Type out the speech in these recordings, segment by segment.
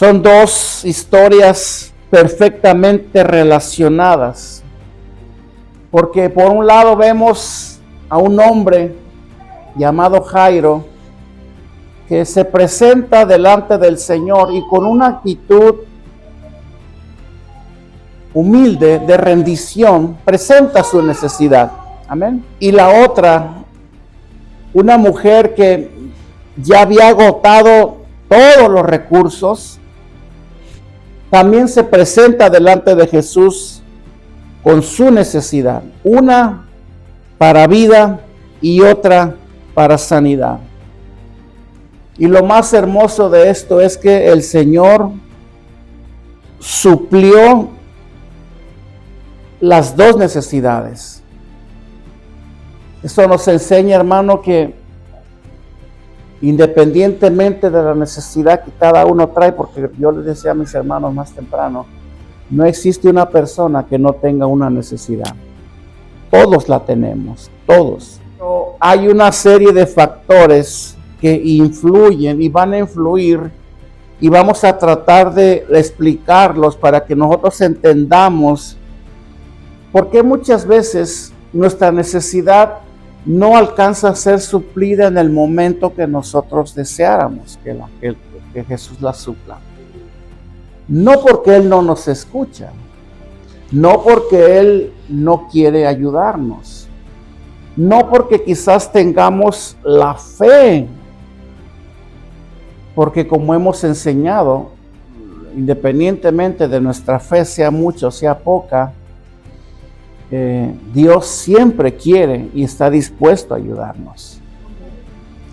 Son dos historias perfectamente relacionadas, porque por un lado vemos a un hombre llamado Jairo que se presenta delante del Señor y con una actitud humilde de rendición presenta su necesidad. Amén. Y la otra, una mujer que ya había agotado todos los recursos, también se presenta delante de Jesús con su necesidad, una para vida y otra para sanidad. Y lo más hermoso de esto es que el Señor suplió las dos necesidades. Esto nos enseña, hermano, que independientemente de la necesidad que cada uno trae, porque yo les decía a mis hermanos más temprano, no existe una persona que no tenga una necesidad. Todos la tenemos, todos. Pero hay una serie de factores que influyen y van a influir, y vamos a tratar de explicarlos para que nosotros entendamos por qué muchas veces nuestra necesidad no alcanza a ser suplida en el momento que nosotros deseáramos que Jesús la supla. No porque Él no nos escucha, no porque Él no quiere ayudarnos, no porque quizás tengamos la fe, porque como hemos enseñado, independientemente de nuestra fe, sea mucha o sea poca, Dios siempre quiere y está dispuesto a ayudarnos.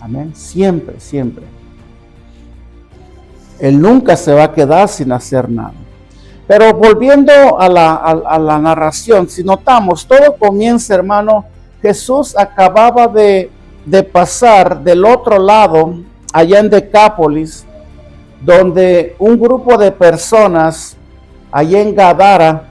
Amén. Siempre, siempre. Él nunca se va a quedar sin hacer nada. Pero volviendo a la narración, si notamos, todo comienza, hermano. Jesús acababa de pasar del otro lado, allá en Decápolis, donde un grupo de personas, allá en Gadara,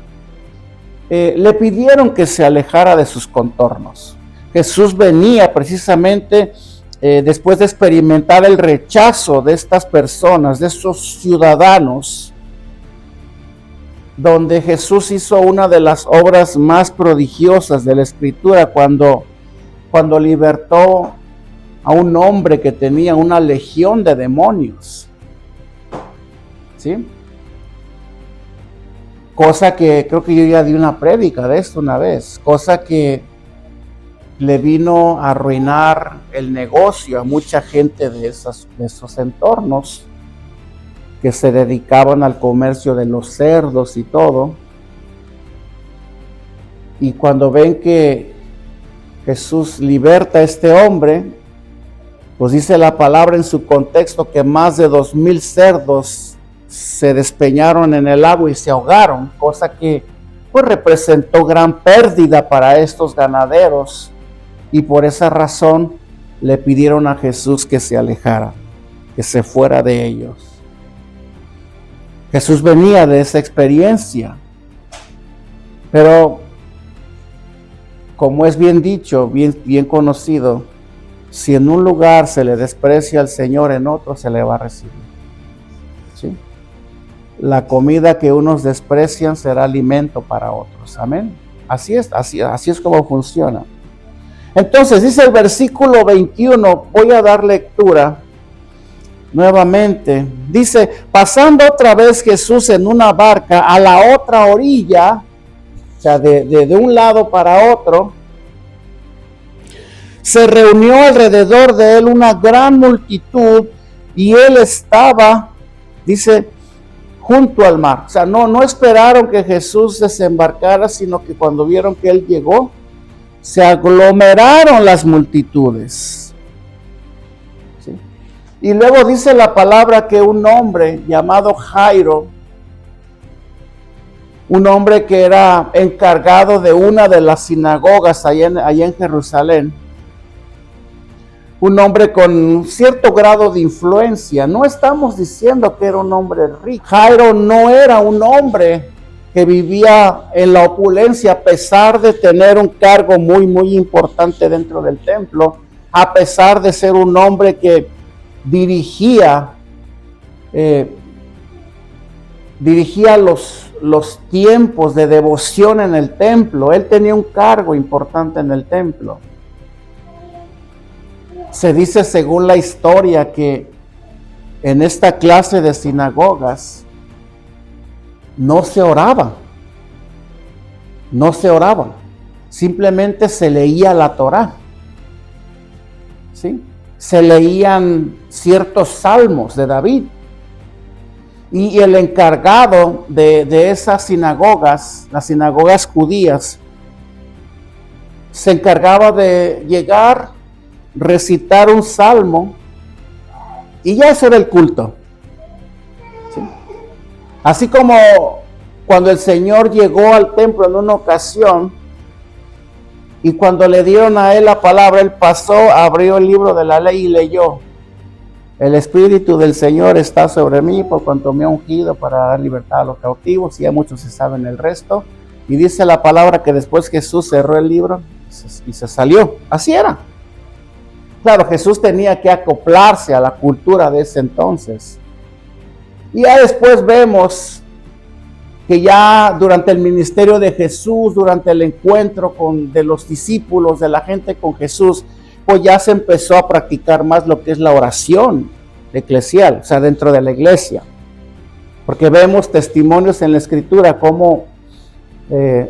le pidieron que se alejara de sus contornos. Jesús venía precisamente después de experimentar el rechazo de estas personas, de estos ciudadanos, donde Jesús hizo una de las obras más prodigiosas de la Escritura cuando libertó a un hombre que tenía una legión de demonios. ¿Sí? Cosa que creo que yo ya di una prédica de esto una vez, cosa que le vino a arruinar el negocio a mucha gente de esos entornos que se dedicaban al comercio de los cerdos y todo. Y cuando ven que Jesús liberta a este hombre, pues dice la palabra en su contexto que más de 2,000 cerdos se despeñaron en el agua y se ahogaron, cosa que pues representó gran pérdida para estos ganaderos, y por esa razón le pidieron a Jesús que se alejara, que se fuera de ellos. Jesús venía de esa experiencia, pero como es bien dicho, bien conocido, si en un lugar se le desprecia al Señor, en otro se le va a recibir. ¿Sí? La comida que unos desprecian será alimento para otros. Amén. Así es como funciona. Entonces dice el versículo 21, voy a dar lectura nuevamente. Dice, pasando otra vez Jesús en una barca a la otra orilla, o sea, de un lado para otro, se reunió alrededor de él una gran multitud y él estaba, dice, junto al mar. O sea, no esperaron que Jesús desembarcara, sino que cuando vieron que él llegó, se aglomeraron las multitudes. ¿Sí? Y luego dice la palabra que un hombre llamado Jairo, un hombre que era encargado de una de las sinagogas allá en Jerusalén, un hombre con cierto grado de influencia. No estamos diciendo que era un hombre rico. Jairo no era un hombre que vivía en la opulencia, a pesar de tener un cargo muy importante dentro del templo, a pesar de ser un hombre que dirigía dirigía los tiempos de devoción en el templo. Él tenía un cargo importante en el templo. Se dice según la historia que en esta clase de sinagogas no se oraba. No se oraba. Simplemente se leía la Torá. ¿Sí? Se leían ciertos salmos de David. Y el encargado de esas sinagogas, las sinagogas judías, se encargaba de llegar, recitar un salmo, y ya eso era el culto. ¿Sí? Así como cuando el Señor llegó al templo en una ocasión, y cuando le dieron a él la palabra, él pasó, abrió el libro de la ley y leyó: el Espíritu del Señor está sobre mí, por cuanto me ha ungido para dar libertad a los cautivos. Y ya muchos se saben el resto. Y dice la palabra que después Jesús cerró el libro y se salió. Así era. Claro, Jesús tenía que acoplarse a la cultura de ese entonces. Y ya después vemos que ya durante el ministerio de Jesús, durante el encuentro de los discípulos, de la gente con Jesús, pues ya se empezó a practicar más lo que es la oración eclesial, o sea, dentro de la iglesia. Porque vemos testimonios en la Escritura cómo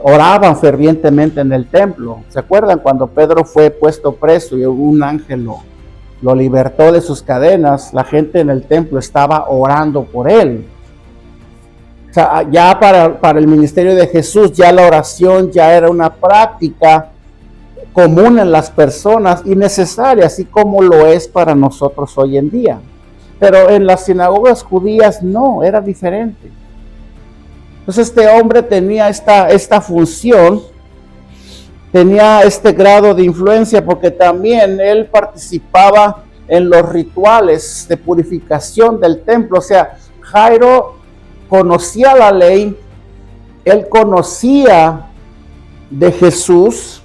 oraban fervientemente en el templo. ¿Se acuerdan cuando Pedro fue puesto preso y un ángel lo libertó de sus cadenas? La gente en el templo estaba orando por él. O sea, ya para el ministerio de Jesús, ya la oración ya era una práctica común en las personas y necesaria, así como lo es para nosotros hoy en día. Pero en las sinagogas judías no, era diferente. Entonces este hombre tenía esta función, tenía este grado de influencia, porque también él participaba en los rituales de purificación del templo. O sea, Jairo conocía la ley, él conocía de Jesús.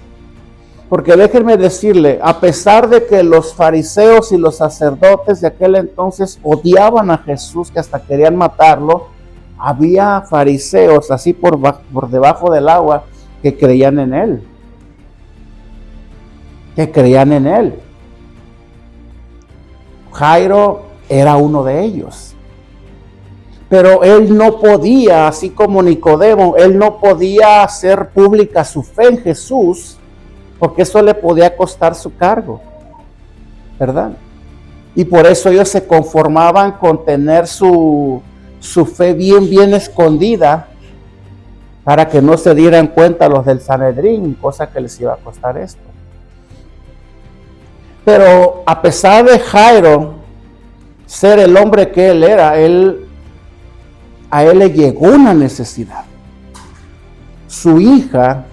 Porque déjenme decirle, a pesar de que los fariseos y los sacerdotes de aquel entonces odiaban a Jesús, que hasta querían matarlo, había fariseos así por debajo del agua que creían en él. Que creían en él. Jairo era uno de ellos. Pero él no podía, así como Nicodemo, él no podía hacer pública su fe en Jesús, porque eso le podía costar su cargo, ¿verdad? Y por eso ellos se conformaban con tener su fe bien escondida, para que no se dieran cuenta los del Sanedrín, cosa que les iba a costar esto. Pero a pesar de Jairo ser el hombre que él era, a él le llegó una necesidad. Su hija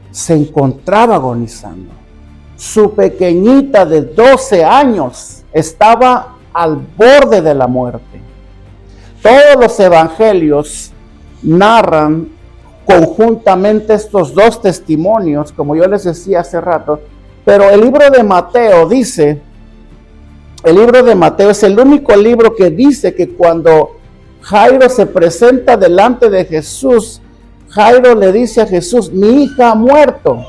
se encontraba agonizando. Su pequeñita de 12 años estaba al borde de la muerte. Todos los evangelios narran conjuntamente estos dos testimonios, como yo les decía hace rato, pero el libro de Mateo dice, el libro de Mateo es el único libro que dice que cuando Jairo se presenta delante de Jesús, Jairo le dice a Jesús: mi hija ha muerto.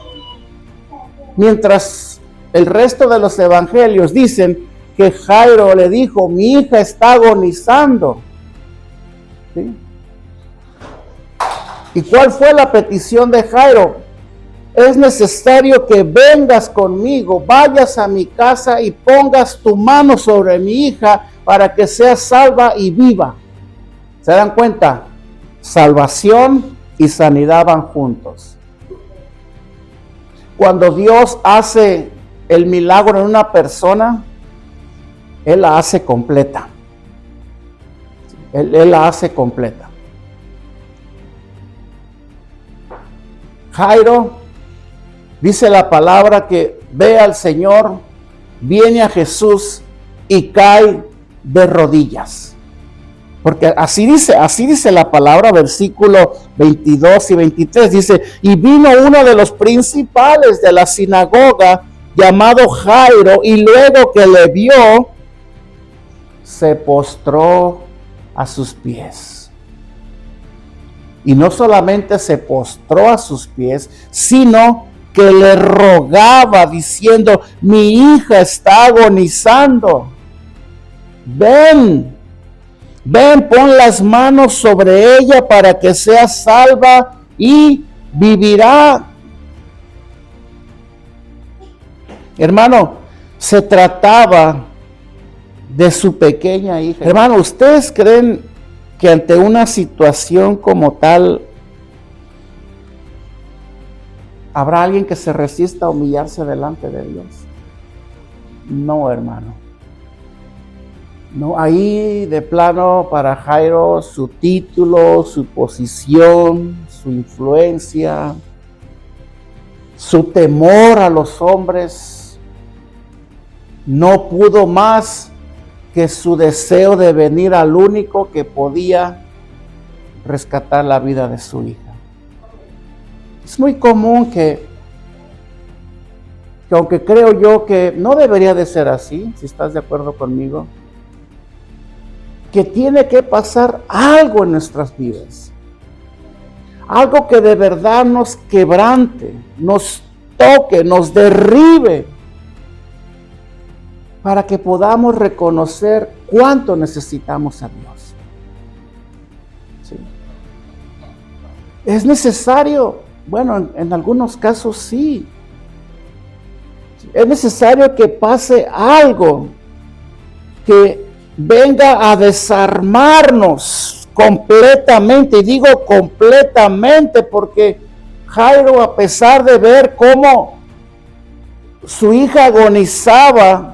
Mientras el resto de los evangelios dicen que Jairo le dijo: mi hija está agonizando. ¿Sí? ¿Y cuál fue la petición de Jairo? Es necesario que vengas conmigo, vayas a mi casa y pongas tu mano sobre mi hija para que sea salva y viva. ¿Se dan cuenta? Salvación y sanidad van juntos. Cuando Dios hace el milagro en una persona, Él la hace completa. Él la hace completa. Jairo, dice la palabra que ve al Señor, viene a Jesús y cae de rodillas. Porque así dice la palabra, versículo 22 y 23, dice: y vino uno de los principales de la sinagoga, llamado Jairo, y luego que le vio, se postró a sus pies. Y no solamente se postró a sus pies, sino que le rogaba diciendo: mi hija está agonizando. Ven, pon las manos sobre ella para que sea salva y vivirá. Hermano, se trataba de su pequeña hija. Hermano, ¿ustedes creen que ante una situación como tal habrá alguien que se resista a humillarse delante de Dios? No, hermano. No, ahí de plano para Jairo su título, su posición, su influencia, su temor a los hombres no pudo más que su deseo de venir al único que podía rescatar la vida de su hija. Es muy común que aunque creo yo que no debería de ser así, si estás de acuerdo conmigo, que tiene que pasar algo en nuestras vidas. Algo que de verdad nos quebrante, nos toque, nos derribe, para que podamos reconocer cuánto necesitamos a Dios. ¿Sí? Es necesario, bueno, en algunos casos sí. Es necesario que pase algo que venga a desarmarnos completamente, y digo completamente porque Jairo, a pesar de ver cómo su hija agonizaba,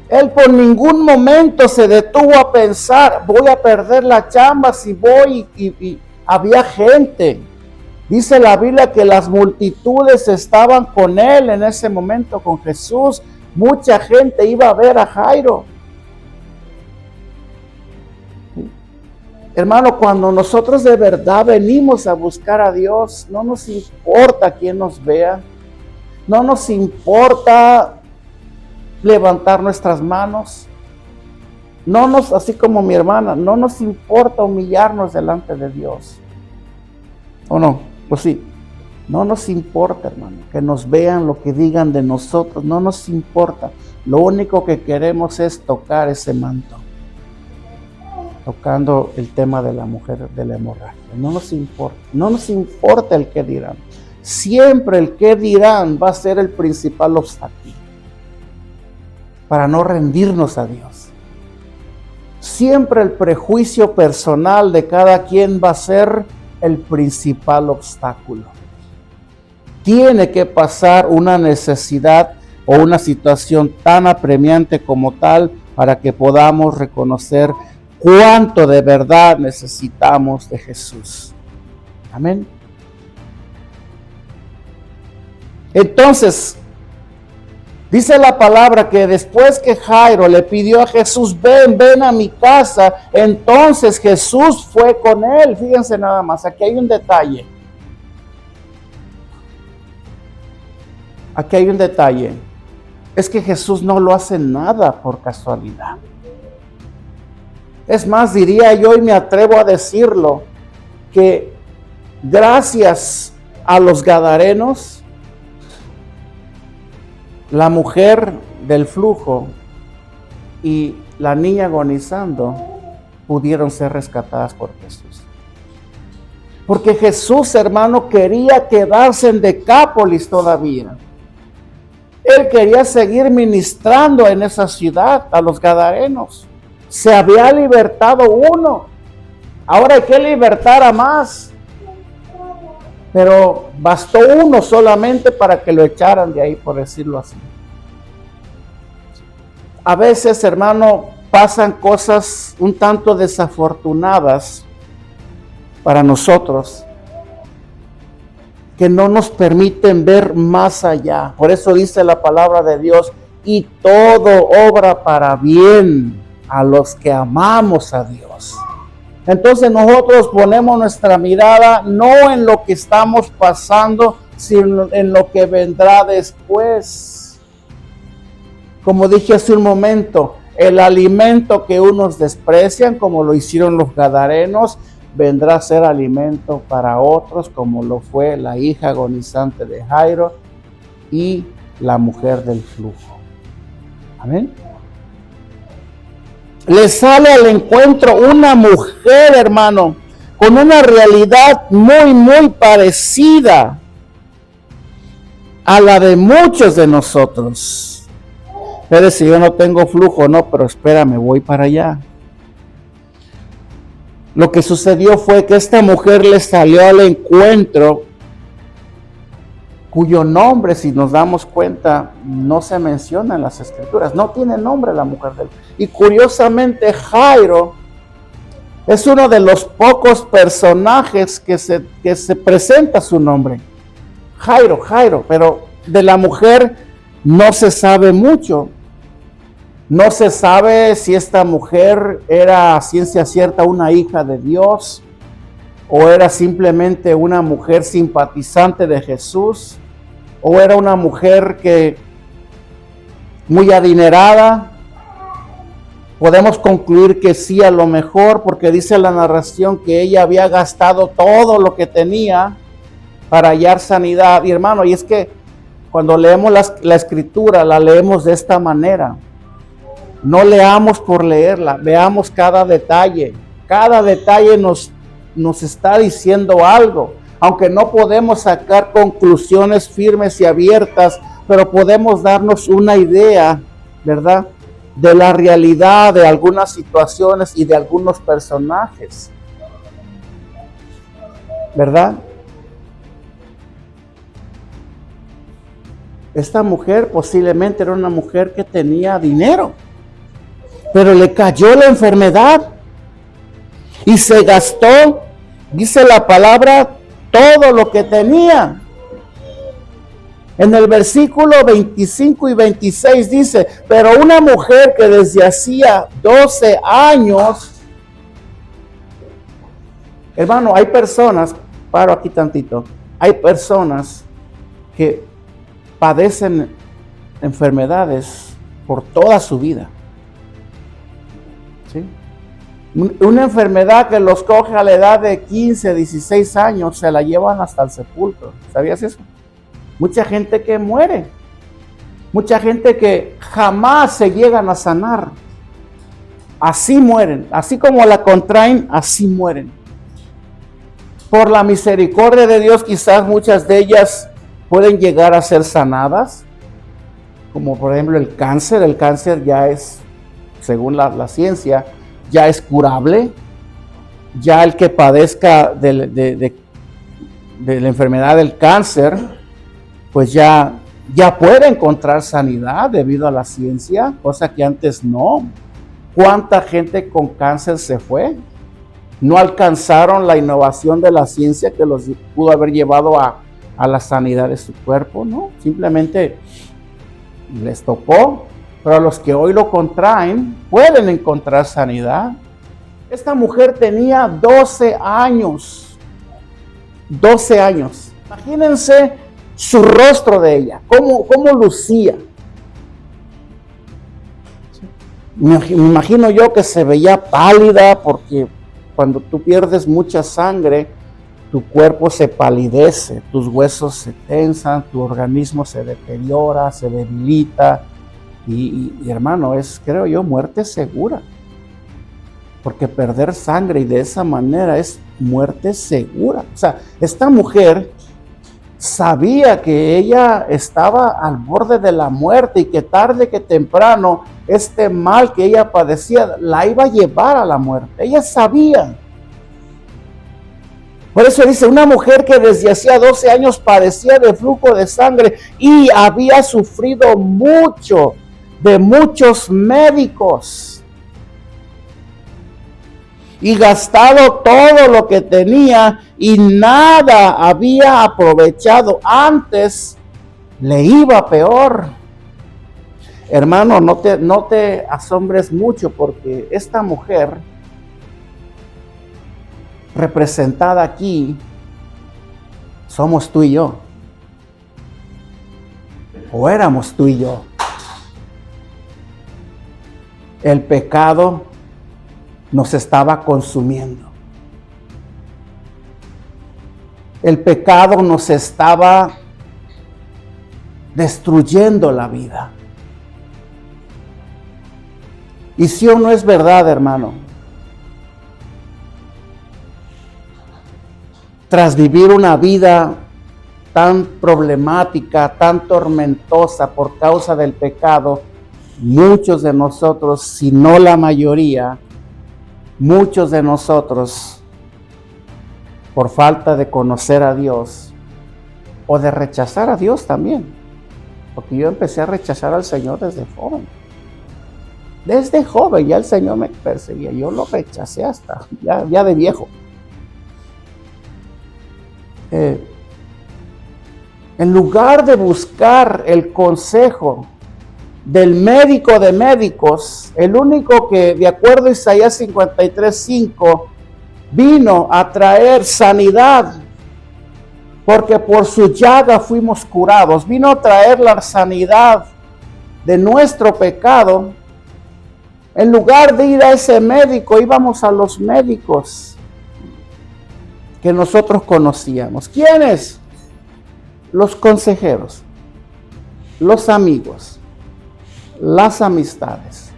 él por ningún momento se detuvo a pensar: voy a perder la chamba si voy, y había gente. Dice la Biblia que las multitudes estaban con él en ese momento, con Jesús. Mucha gente iba a ver a Jairo. Hermano, cuando nosotros de verdad venimos a buscar a Dios, no nos importa quién nos vea, no nos importa levantar nuestras manos, así como mi hermana, no nos importa humillarnos delante de Dios. ¿O no? Pues sí, no nos importa, hermano, que nos vean, lo que digan de nosotros, no nos importa. Lo único que queremos es tocar ese manto. Tocando el tema de la mujer de la hemorragia. No nos importa el qué dirán. Siempre el qué dirán va a ser el principal obstáculo para no rendirnos a Dios. Siempre el prejuicio personal de cada quien va a ser el principal obstáculo. Tiene que pasar una necesidad o una situación tan apremiante como tal para que podamos reconocer cuánto de verdad necesitamos de Jesús. Amén. Entonces, dice la palabra que después que Jairo le pidió a Jesús: ven a mi casa, entonces Jesús fue con él. Fíjense nada más, aquí hay un detalle. Aquí hay un detalle. Es que Jesús no lo hace nada por casualidad. Es más, diría yo, y me atrevo a decirlo, que gracias a los gadarenos, la mujer del flujo y la niña agonizando pudieron ser rescatadas por Jesús. Porque Jesús, hermano, quería quedarse en Decápolis todavía. Él quería seguir ministrando en esa ciudad a los gadarenos. Se había libertado uno, ahora hay que libertar a más. Pero bastó uno solamente para que lo echaran de ahí, por decirlo así. A veces, hermano, pasan cosas un tanto desafortunadas para nosotros que no nos permiten ver más allá. Por eso dice la palabra de Dios: y todo obra para bien a los que amamos a Dios. Entonces nosotros ponemos nuestra mirada no en lo que estamos pasando, sino en lo que vendrá después. Como dije hace un momento, el alimento que unos desprecian, como lo hicieron los gadarenos, vendrá a ser alimento para otros, como lo fue la hija agonizante de Jairo y la mujer del flujo. Amén. Le sale al encuentro una mujer, hermano, con una realidad muy, muy parecida a la de muchos de nosotros. Pero si yo no tengo flujo, no, pero espérame, voy para allá. Lo que sucedió fue que esta mujer le salió al encuentro, cuyo nombre, si nos damos cuenta, no se menciona en las escrituras. No tiene nombre la mujer de él. Y curiosamente, Jairo es uno de los pocos personajes que se presenta su nombre. Jairo, pero de la mujer no se sabe mucho. No se sabe si esta mujer era a ciencia cierta una hija de Dios o era simplemente una mujer simpatizante de Jesús o era una mujer que muy adinerada. Podemos concluir que sí, a lo mejor, porque dice la narración que ella había gastado todo lo que tenía para hallar sanidad. Y hermano, y es que cuando leemos la escritura, la leemos de esta manera. No leamos por leerla, veamos cada detalle. Cada detalle nos está diciendo algo. Aunque no podemos sacar conclusiones firmes y abiertas, pero podemos darnos una idea, ¿verdad?, de la realidad de algunas situaciones y de algunos personajes, ¿verdad? Esta mujer posiblemente era una mujer que tenía dinero, pero le cayó la enfermedad y se gastó, dice la palabra, todo lo que tenía. En el versículo 25 y 26 dice, pero una mujer que desde hacía 12 años, hermano, hay personas, paro aquí tantito, hay personas que padecen enfermedades por toda su vida. ¿Sí? Una enfermedad que los coge a la edad de 15, 16 años, se la llevan hasta el sepulcro. ¿Sabías eso? Mucha gente que muere, mucha gente que jamás se llegan a sanar. Así mueren, así como la contraen, así mueren. Por la misericordia de Dios, quizás muchas de ellas pueden llegar a ser sanadas, como por ejemplo el cáncer ya es, según la ciencia, ya es curable. Ya el que padezca de la enfermedad del cáncer, pues ya puede encontrar sanidad debido a la ciencia, cosa que antes no. ¿Cuánta gente con cáncer se fue? No alcanzaron la innovación de la ciencia que los pudo haber llevado a la sanidad de su cuerpo, ¿no? Simplemente les tocó, pero a los que hoy lo contraen pueden encontrar sanidad. Esta mujer tenía 12 años. 12 años. Imagínense su rostro de ella, cómo lucía. Me imagino yo que se veía pálida, porque cuando tú pierdes mucha sangre, tu cuerpo se palidece, tus huesos se tensan, tu organismo se deteriora, se debilita. Y hermano, es, creo yo, muerte segura. Porque perder sangre y de esa manera es muerte segura. O sea, esta mujer sabía que ella estaba al borde de la muerte y que tarde que temprano este mal que ella padecía la iba a llevar a la muerte. Ella sabía. Por eso dice, una mujer que desde hacía 12 años padecía de flujo de sangre y había sufrido mucho de muchos médicos y gastado todo lo que tenía y nada había aprovechado. Antes le iba peor. Hermano, no te asombres mucho, porque esta mujer representada aquí somos tú y yo, o éramos tú y yo. El pecado nos estaba consumiendo. El pecado nos estaba destruyendo la vida. Y si o no es verdad, hermano, tras vivir una vida tan problemática, tan tormentosa por causa del pecado, muchos de nosotros, si no la mayoría, muchos de nosotros, por falta de conocer a Dios o de rechazar a Dios también, porque yo empecé a rechazar al Señor desde joven. Desde joven ya el Señor me perseguía, yo lo rechacé hasta ya de viejo. En lugar de buscar el consejo del médico de médicos, el único que, de acuerdo a Isaías 53:5, vino a traer sanidad, porque por su llaga fuimos curados, vino a traer la sanidad de nuestro pecado. En lugar de ir a ese médico, íbamos a los médicos que nosotros conocíamos. ¿Quiénes? Los consejeros, los amigos, las amistades,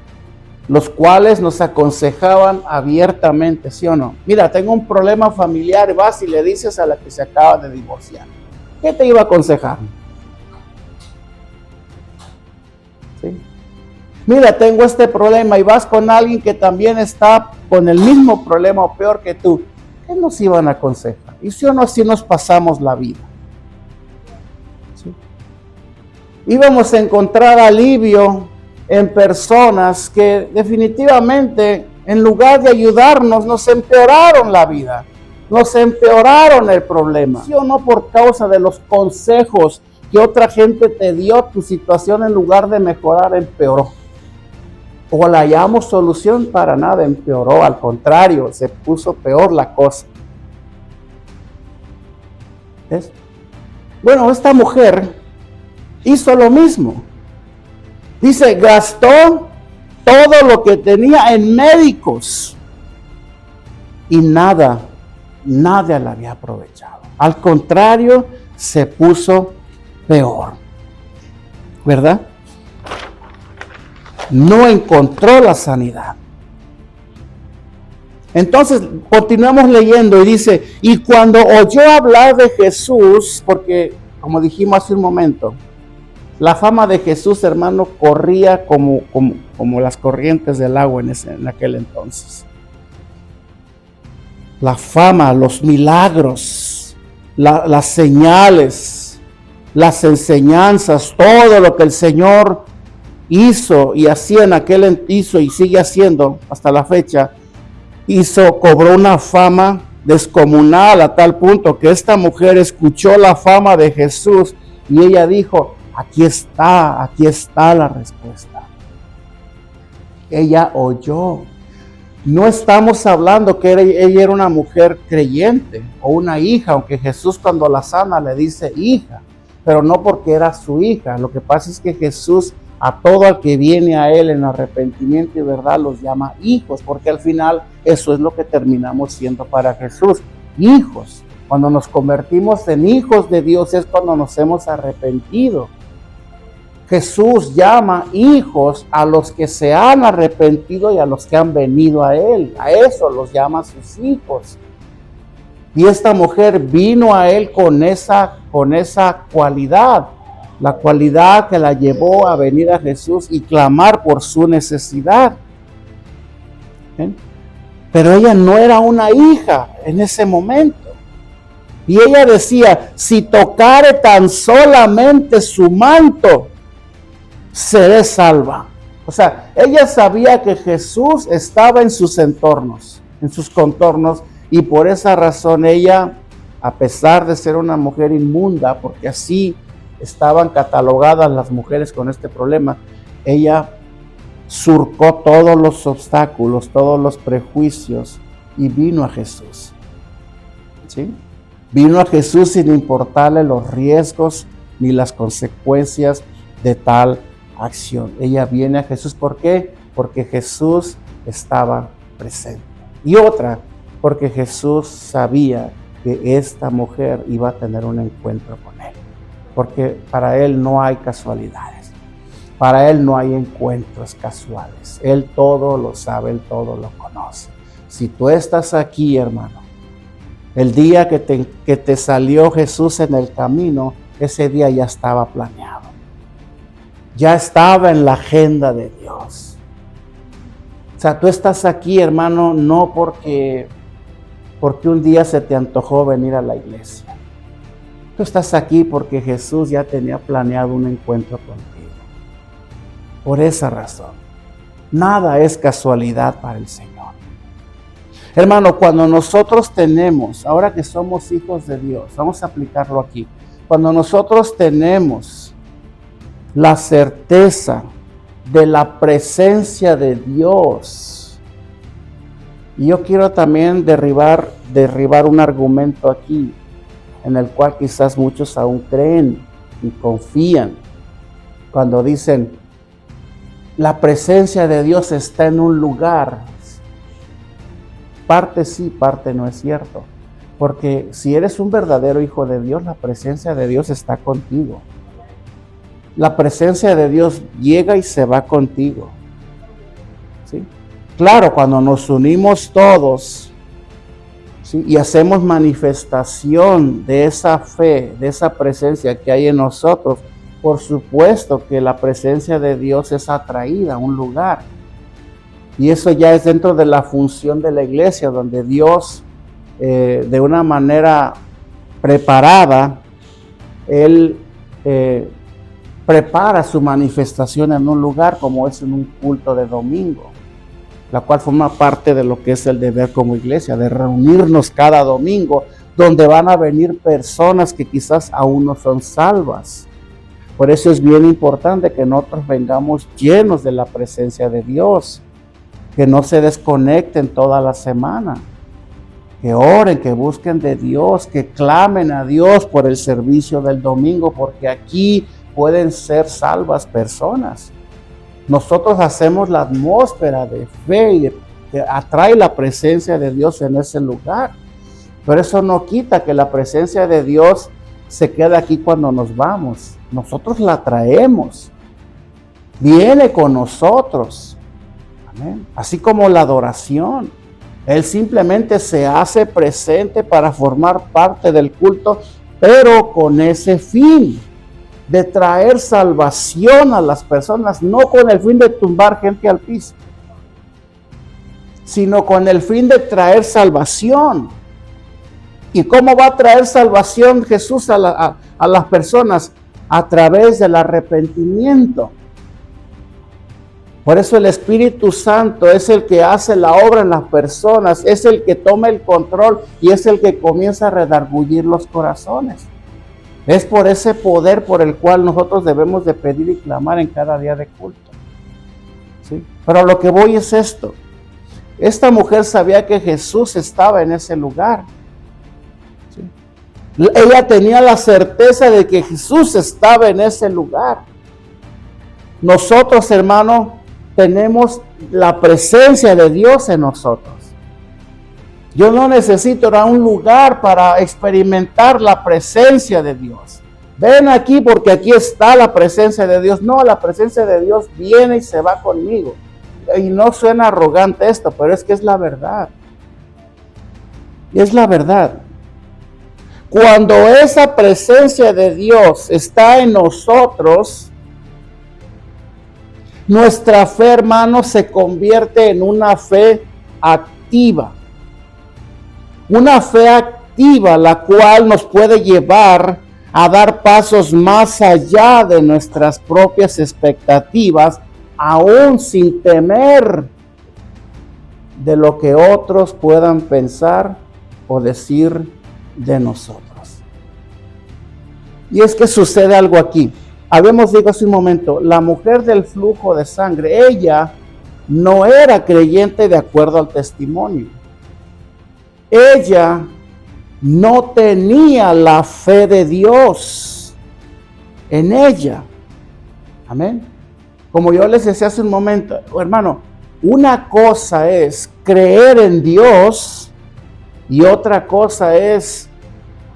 los cuales nos aconsejaban abiertamente, ¿sí o no? Mira, tengo un problema familiar, vas y le dices a la que se acaba de divorciar. ¿Qué te iba a aconsejar? ¿Sí? Mira, tengo este problema y vas con alguien que también está con el mismo problema o peor que tú. ¿Qué nos iban a aconsejar? Y si o no, así nos pasamos la vida. ¿Sí? Íbamos a encontrar alivio en personas que definitivamente, en lugar de ayudarnos, nos empeoraron la vida, nos empeoraron el problema. ¿Sí o no? Por causa de los consejos que otra gente te dio, tu situación en lugar de mejorar empeoró. O la hallamos solución, para nada empeoró, al contrario, se puso peor la cosa. ¿Ves? Bueno, esta mujer hizo lo mismo. Dice, gastó todo lo que tenía en médicos y nada la había aprovechado. Al contrario, se puso peor. ¿Verdad? No encontró la sanidad. Entonces, continuamos leyendo y dice, y cuando oyó hablar de Jesús, porque como dijimos hace un momento, la fama de Jesús, hermano, corría como las corrientes del agua en aquel entonces. La fama, los milagros, las señales, las enseñanzas, todo lo que el Señor hizo y hacía hizo y sigue haciendo hasta la fecha, cobró una fama descomunal a tal punto que esta mujer escuchó la fama de Jesús y ella dijo, aquí está la respuesta. Ella oyó. No estamos hablando que ella era una mujer creyente o una hija, aunque Jesús cuando la sana le dice hija, pero no porque era su hija. Lo que pasa es que Jesús a todo el que viene a Él en arrepentimiento y verdad los llama hijos, porque al final eso es lo que terminamos siendo para Jesús, hijos. Cuando nos convertimos en hijos de Dios es cuando nos hemos arrepentido. Jesús llama hijos a los que se han arrepentido y a los que han venido a Él. A eso los llama sus hijos. Y esta mujer vino a Él con esa cualidad. La cualidad que la llevó a venir a Jesús y clamar por su necesidad. ¿Ven? Pero ella no era una hija en ese momento. Y ella decía, si tocare tan solamente su manto, seré salva. O sea, ella sabía que Jesús estaba en sus entornos, en sus contornos, y por esa razón ella, a pesar de ser una mujer inmunda, porque así estaban catalogadas las mujeres con este problema, ella surcó todos los obstáculos, todos los prejuicios y vino a Jesús. ¿Sí? Vino a Jesús sin importarle los riesgos ni las consecuencias de tal acción. Ella viene a Jesús, ¿por qué? Porque Jesús estaba presente. Y otra, porque Jesús sabía que que esta mujer iba a tener un encuentro con él. Porque para él no hay casualidades. Para él no hay encuentros casuales. Él todo lo sabe, él todo lo conoce. Si tú estás aquí, hermano, el día que te salió Jesús en el camino, ese día ya estaba planeado. Ya estaba en la agenda de Dios. O sea, tú estás aquí, hermano, no porque un día se te antojó venir a la iglesia. Tú estás aquí porque Jesús ya tenía planeado un encuentro contigo. Por esa razón, nada es casualidad para el Señor. Hermano, cuando nosotros tenemos, ahora que somos hijos de Dios, vamos a aplicarlo aquí. Cuando nosotros tenemos la certeza de la presencia de Dios, y yo quiero también derribar un argumento aquí, en el cual quizás muchos aún creen y confían, cuando dicen, la presencia de Dios está en un lugar. Parte sí, parte no es cierto. Porque si eres un verdadero hijo de Dios, la presencia de Dios está contigo. La presencia de Dios llega y se va contigo. ¿Sí? Claro, cuando nos unimos todos, ¿sí?, y hacemos manifestación de esa fe, de esa presencia que hay en nosotros, por supuesto que la presencia de Dios es atraída a un lugar. Y eso ya es dentro de la función de la iglesia, donde Dios, de una manera preparada, Él prepara su manifestación en un lugar, como es en un culto de domingo, la cual forma parte de lo que es el deber como iglesia, de reunirnos cada domingo, donde van a venir personas que quizás aún no son salvas. Por eso es bien importante que nosotros vengamos llenos de la presencia de Dios, que no se desconecten toda la semana, que oren, que busquen de Dios, que clamen a Dios por el servicio del domingo, porque aquí pueden ser salvas personas. Nosotros hacemos la atmósfera de fe y que atrae la presencia de Dios en ese lugar, pero eso no quita que la presencia de Dios se queda aquí cuando nos vamos. Nosotros la traemos, viene con nosotros. Amén. Así como la adoración, Él simplemente se hace presente para formar parte del culto, pero con ese fin de traer salvación a las personas, no con el fin de tumbar gente al piso, sino con el fin de traer salvación. ¿Y cómo va a traer salvación Jesús a las personas? A través del arrepentimiento. Por eso el Espíritu Santo es el que hace la obra en las personas, es el que toma el control y es el que comienza a redarguir los corazones. Es por ese poder por el cual nosotros debemos de pedir y clamar en cada día de culto. ¿Sí? Pero lo que voy es esto. Esta mujer sabía que Jesús estaba en ese lugar. Ella tenía la certeza de que Jesús estaba en ese lugar. Nosotros, hermanos, tenemos la presencia de Dios en nosotros. Yo no necesito ir a un lugar para experimentar la presencia de Dios. Ven aquí porque aquí está la presencia de Dios. No, la presencia de Dios viene y se va conmigo. Y no suena arrogante esto, pero es que es la verdad. Y es la verdad. Cuando esa presencia de Dios está en nosotros, nuestra fe, hermanos, se convierte en una fe activa. Una fe activa, la cual nos puede llevar a dar pasos más allá de nuestras propias expectativas, aún sin temer de lo que otros puedan pensar o decir de nosotros. Y es que sucede algo aquí. Habíamos dicho hace un momento, la mujer del flujo de sangre, ella no era creyente de acuerdo al testimonio. Ella no tenía la fe de Dios en ella. Amén. Como yo les decía hace un momento, hermano, una cosa es creer en Dios y otra cosa es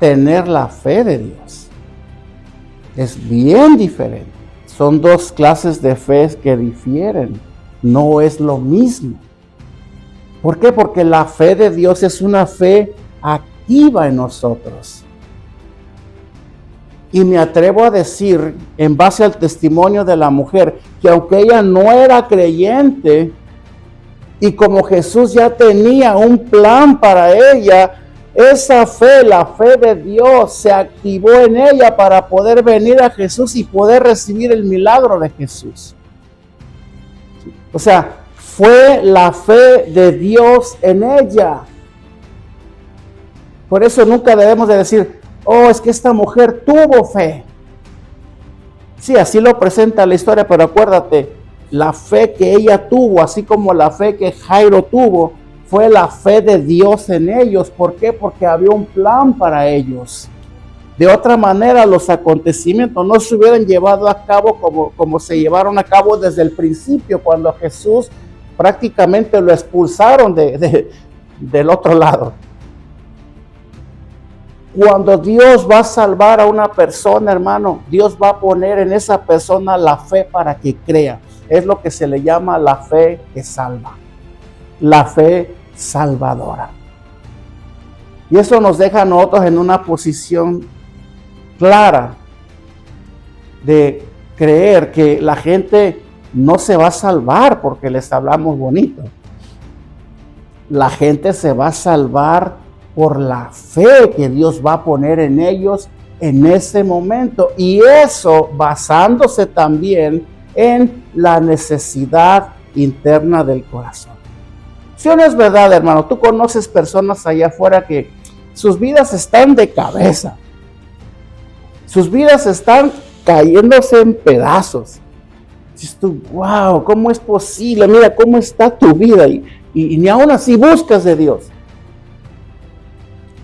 tener la fe de Dios. Es bien diferente. Son dos clases de fe que difieren. No es lo mismo. ¿Por qué? Porque la fe de Dios es una fe activa en nosotros. Y me atrevo a decir, en base al testimonio de la mujer, que aunque ella no era creyente, y como Jesús ya tenía un plan para ella, esa fe, la fe de Dios, se activó en ella para poder venir a Jesús y poder recibir el milagro de Jesús. O sea, fue la fe de Dios en ella. Por eso nunca debemos de decir, oh, es que esta mujer tuvo fe. Sí, así lo presenta la historia, pero acuérdate, la fe que ella tuvo, así como la fe que Jairo tuvo, fue la fe de Dios en ellos. ¿Por qué? Porque había un plan para ellos. De otra manera, los acontecimientos no se hubieran llevado a cabo como se llevaron a cabo desde el principio, cuando a Jesús prácticamente lo expulsaron del otro lado. Cuando Dios va a salvar a una persona, hermano, Dios va a poner en esa persona la fe para que crea. Es lo que se le llama la fe que salva. La fe salvadora. Y eso nos deja a nosotros en una posición clara de creer que la gente no se va a salvar porque les hablamos bonito. La gente se va a salvar por la fe que Dios va a poner en ellos en ese momento. Y eso basándose también en la necesidad interna del corazón. Si no es verdad, hermano, tú conoces personas allá afuera que sus vidas están de cabeza. Sus vidas están cayéndose en pedazos. Dices tú, wow, ¿cómo es posible? Mira cómo está tu vida. Y ni aún así buscas de Dios.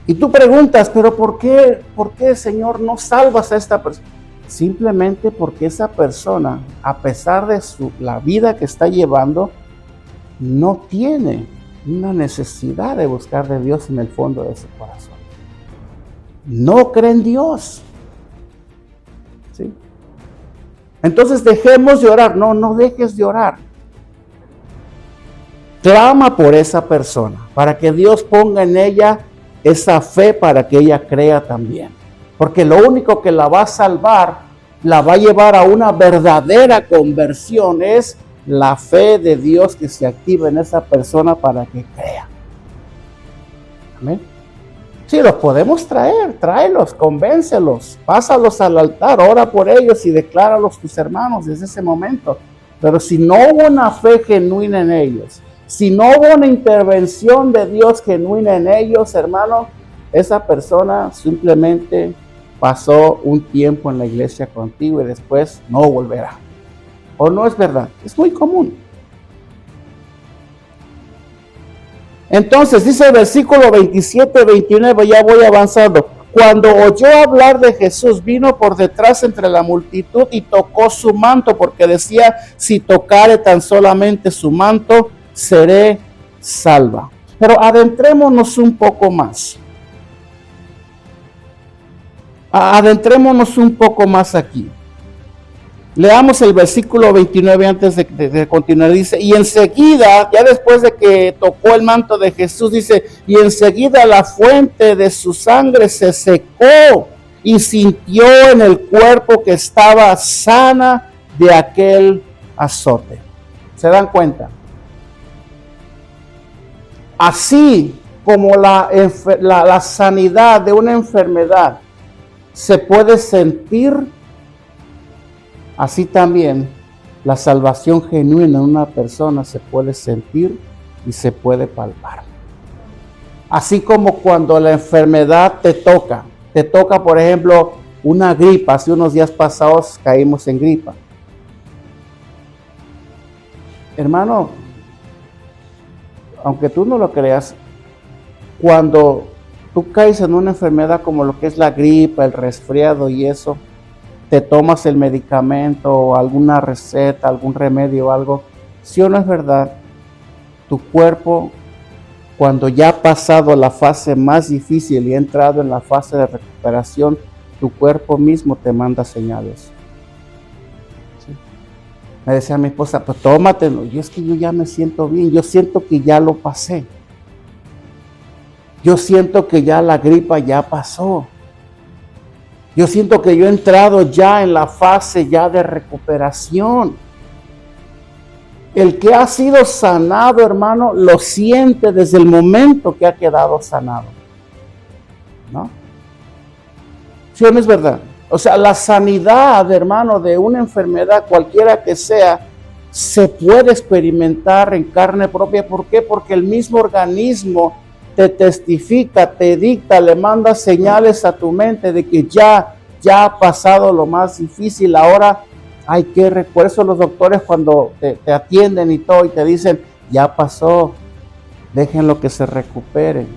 Y tú preguntas, pero ¿por qué, Señor, no salvas a esta persona? Simplemente porque esa persona, a pesar de la vida que está llevando, no tiene una necesidad de buscar de Dios en el fondo de su corazón. No cree en Dios. ¿Sí? Entonces dejemos de orar. No dejes de orar. Clama por esa persona, para que Dios ponga en ella esa fe para que ella crea también. Porque lo único que la va a salvar, la va a llevar a una verdadera conversión, es la fe de Dios que se activa en esa persona para que crea. Amén. Sí, los podemos traer, tráelos, convéncelos, pásalos al altar, ora por ellos y decláralos tus hermanos desde ese momento. Pero si no hubo una fe genuina en ellos, si no hubo una intervención de Dios genuina en ellos, hermano, esa persona simplemente pasó un tiempo en la iglesia contigo y después no volverá. ¿O no es verdad? Es muy común. Entonces dice el versículo 27, 29, ya voy avanzando. Cuando oyó hablar de Jesús, vino por detrás entre la multitud y tocó su manto, porque decía, si tocare tan solamente su manto, seré salva. Pero adentrémonos un poco más. Adentrémonos un poco más aquí. Leamos el versículo 29 antes de continuar. Dice, y enseguida, ya después de que tocó el manto de Jesús, dice, y enseguida la fuente de su sangre se secó y sintió en el cuerpo que estaba sana de aquel azote. ¿Se dan cuenta? Así como la sanidad de una enfermedad se puede sentir, así también la salvación genuina de una persona se puede sentir y se puede palpar. Así como cuando la enfermedad te toca por ejemplo una gripa. Hace unos días pasados caímos en gripa. Hermano, aunque tú no lo creas, cuando tú caes en una enfermedad como lo que es la gripa, el resfriado y eso, te tomas el medicamento o alguna receta, algún remedio o algo, si o no es verdad, tu cuerpo cuando ya ha pasado la fase más difícil y ha entrado en la fase de recuperación, tu cuerpo mismo te manda señales. ¿Sí? Me decía mi esposa, pues tómatelo. Y es que yo ya me siento bien, yo siento que ya lo pasé. Yo siento que ya la gripa ya pasó. Yo siento que yo he entrado ya en la fase ya de recuperación. El que ha sido sanado, hermano, lo siente desde el momento que ha quedado sanado. ¿No? ¿Sí o no es verdad? O sea, la sanidad, hermano, de una enfermedad, cualquiera que sea, se puede experimentar en carne propia. ¿Por qué? Porque el mismo organismo te testifica, te dicta, le manda señales a tu mente de que ya ha pasado lo más difícil. Ahora hay que, por eso los doctores cuando te atienden y todo y te dicen, ya pasó, déjenlo que se recuperen.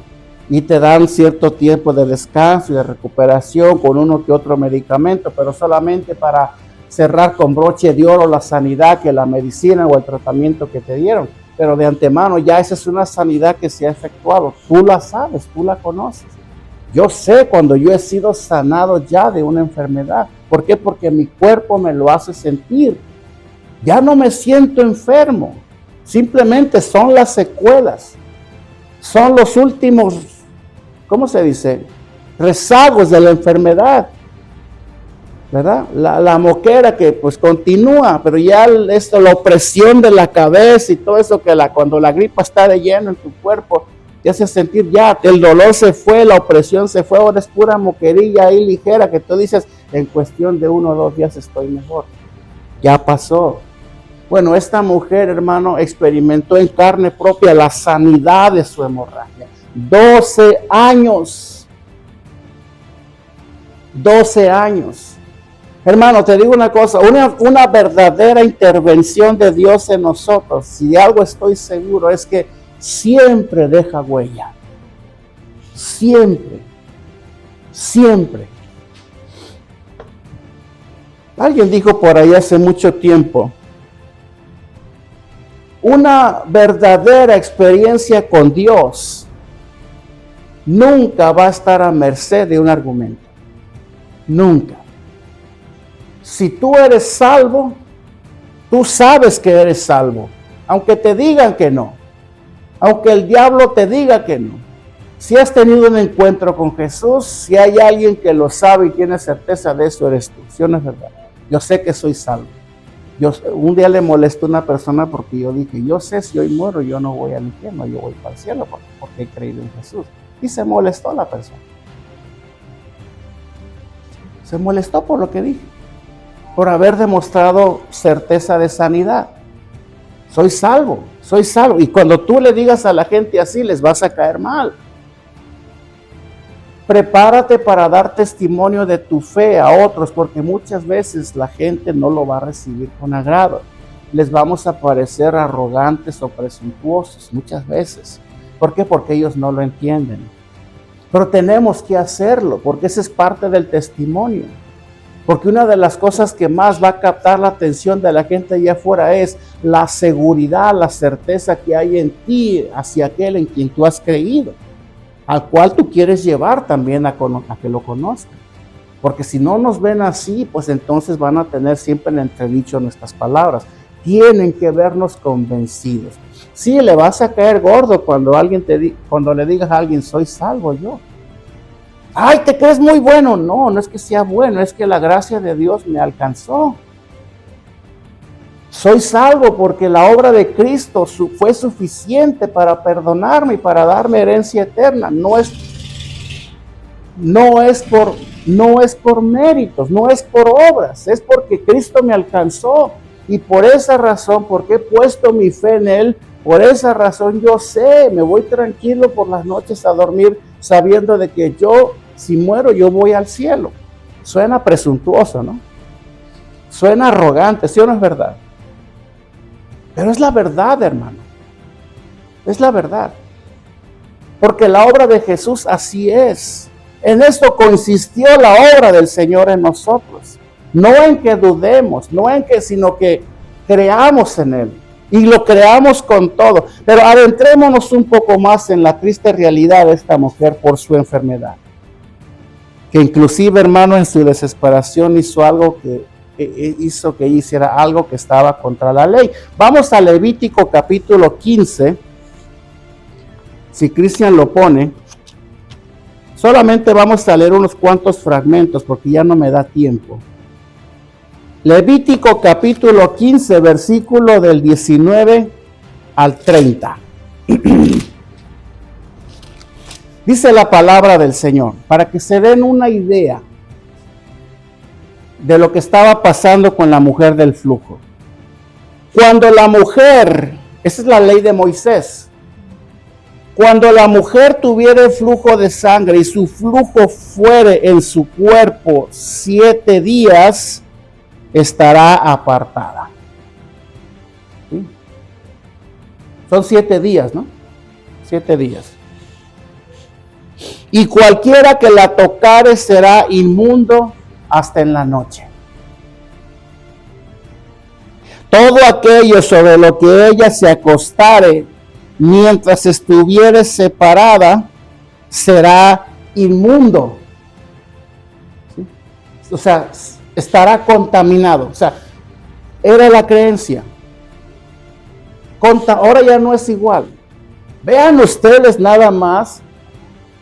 Y te dan cierto tiempo de descanso y de recuperación con uno que otro medicamento, pero solamente para cerrar con broche de oro la sanidad que la medicina o el tratamiento que te dieron. Pero de antemano ya esa es una sanidad que se ha efectuado. Tú la sabes, tú la conoces. Yo sé cuando yo he sido sanado ya de una enfermedad. ¿Por qué? Porque mi cuerpo me lo hace sentir. Ya no me siento enfermo. Simplemente son las secuelas. Son los últimos, ¿cómo se dice? Rezagos de la enfermedad. ¿Verdad? La moquera que pues continúa, pero ya esto, la opresión de la cabeza y todo eso que cuando la gripa está de lleno en tu cuerpo, te hace sentir ya, el dolor se fue, la opresión se fue, ahora es pura moquerilla ahí ligera que tú dices, en cuestión de 1 o 2 días estoy mejor. Ya pasó. Bueno, esta mujer, hermano, experimentó en carne propia la sanidad de su hemorragia. 12 años. 12 años. Hermano, te digo una cosa, una verdadera intervención de Dios en nosotros, si algo estoy seguro, es que siempre deja huella. Siempre. Siempre. Alguien dijo por ahí hace mucho tiempo, una verdadera experiencia con Dios nunca va a estar a merced de un argumento. Nunca. Si tú eres salvo, tú sabes que eres salvo, aunque te digan que no, aunque el diablo te diga que no. Si has tenido un encuentro con Jesús, si hay alguien que lo sabe y tiene certeza de eso, eres tú. ¿Sí o no es verdad? Yo sé que soy salvo. Un día le molestó a una persona porque yo dije, yo sé si hoy muero, yo no voy al infierno, yo voy para el cielo porque he creído en Jesús. Y se molestó la persona. Se molestó por lo que dije, por haber demostrado certeza de sanidad. Soy salvo, soy salvo. Y cuando tú le digas a la gente así, les vas a caer mal. Prepárate para dar testimonio de tu fe a otros, porque muchas veces la gente no lo va a recibir con agrado. Les vamos a parecer arrogantes o presuntuosos muchas veces. ¿Por qué? Porque ellos no lo entienden. Pero tenemos que hacerlo, porque esa es parte del testimonio. Porque una de las cosas que más va a captar la atención de la gente allá afuera es la seguridad, la certeza que hay en ti hacia aquel en quien tú has creído, al cual tú quieres llevar también a que lo conozcan. Porque si no nos ven así, pues entonces van a tener siempre en entredicho nuestras palabras. Tienen que vernos convencidos. Sí, le vas a caer gordo cuando le digas a alguien, soy salvo yo. Ay, ¿te crees muy bueno? No, no es que sea bueno, es que la gracia de Dios me alcanzó. Soy salvo porque la obra de Cristo fue suficiente para perdonarme y para darme herencia eterna. No es por méritos, no es por obras, es porque Cristo me alcanzó. Y por esa razón, porque he puesto mi fe en Él, por esa razón yo sé, me voy tranquilo por las noches a dormir sabiendo de que yo, si muero, yo voy al cielo. Suena presuntuoso, ¿no? Suena arrogante, ¿sí o no es verdad? Pero es la verdad, hermano. Es la verdad. Porque la obra de Jesús así es. En esto consistió la obra del Señor en nosotros. No en que dudemos, sino que creamos en Él. y lo creamos con todo. Pero adentrémonos un poco más en la triste realidad de esta mujer por su enfermedad. Que inclusive, hermano, en su desesperación hizo que hiciera algo que estaba contra la ley. Vamos a Levítico capítulo 15. Si Cristian lo pone. Solamente vamos a leer unos cuantos fragmentos porque ya no me da tiempo. Levítico capítulo 15, versículo del 19 al 30. Dice la palabra del Señor, para que se den una idea de lo que estaba pasando con la mujer del flujo. Cuando la mujer, esa es la ley de Moisés, cuando la mujer tuviera flujo de sangre y su flujo fuere en su cuerpo 7 días, estará apartada. ¿Sí? Son 7 días, ¿no? 7 días. Y cualquiera que la tocare será inmundo hasta en la noche. Todo aquello sobre lo que ella se acostare mientras estuviere separada será inmundo. ¿Sí? O sea, estará contaminado. O sea, era la creencia. Ahora ya no es igual. Vean ustedes nada más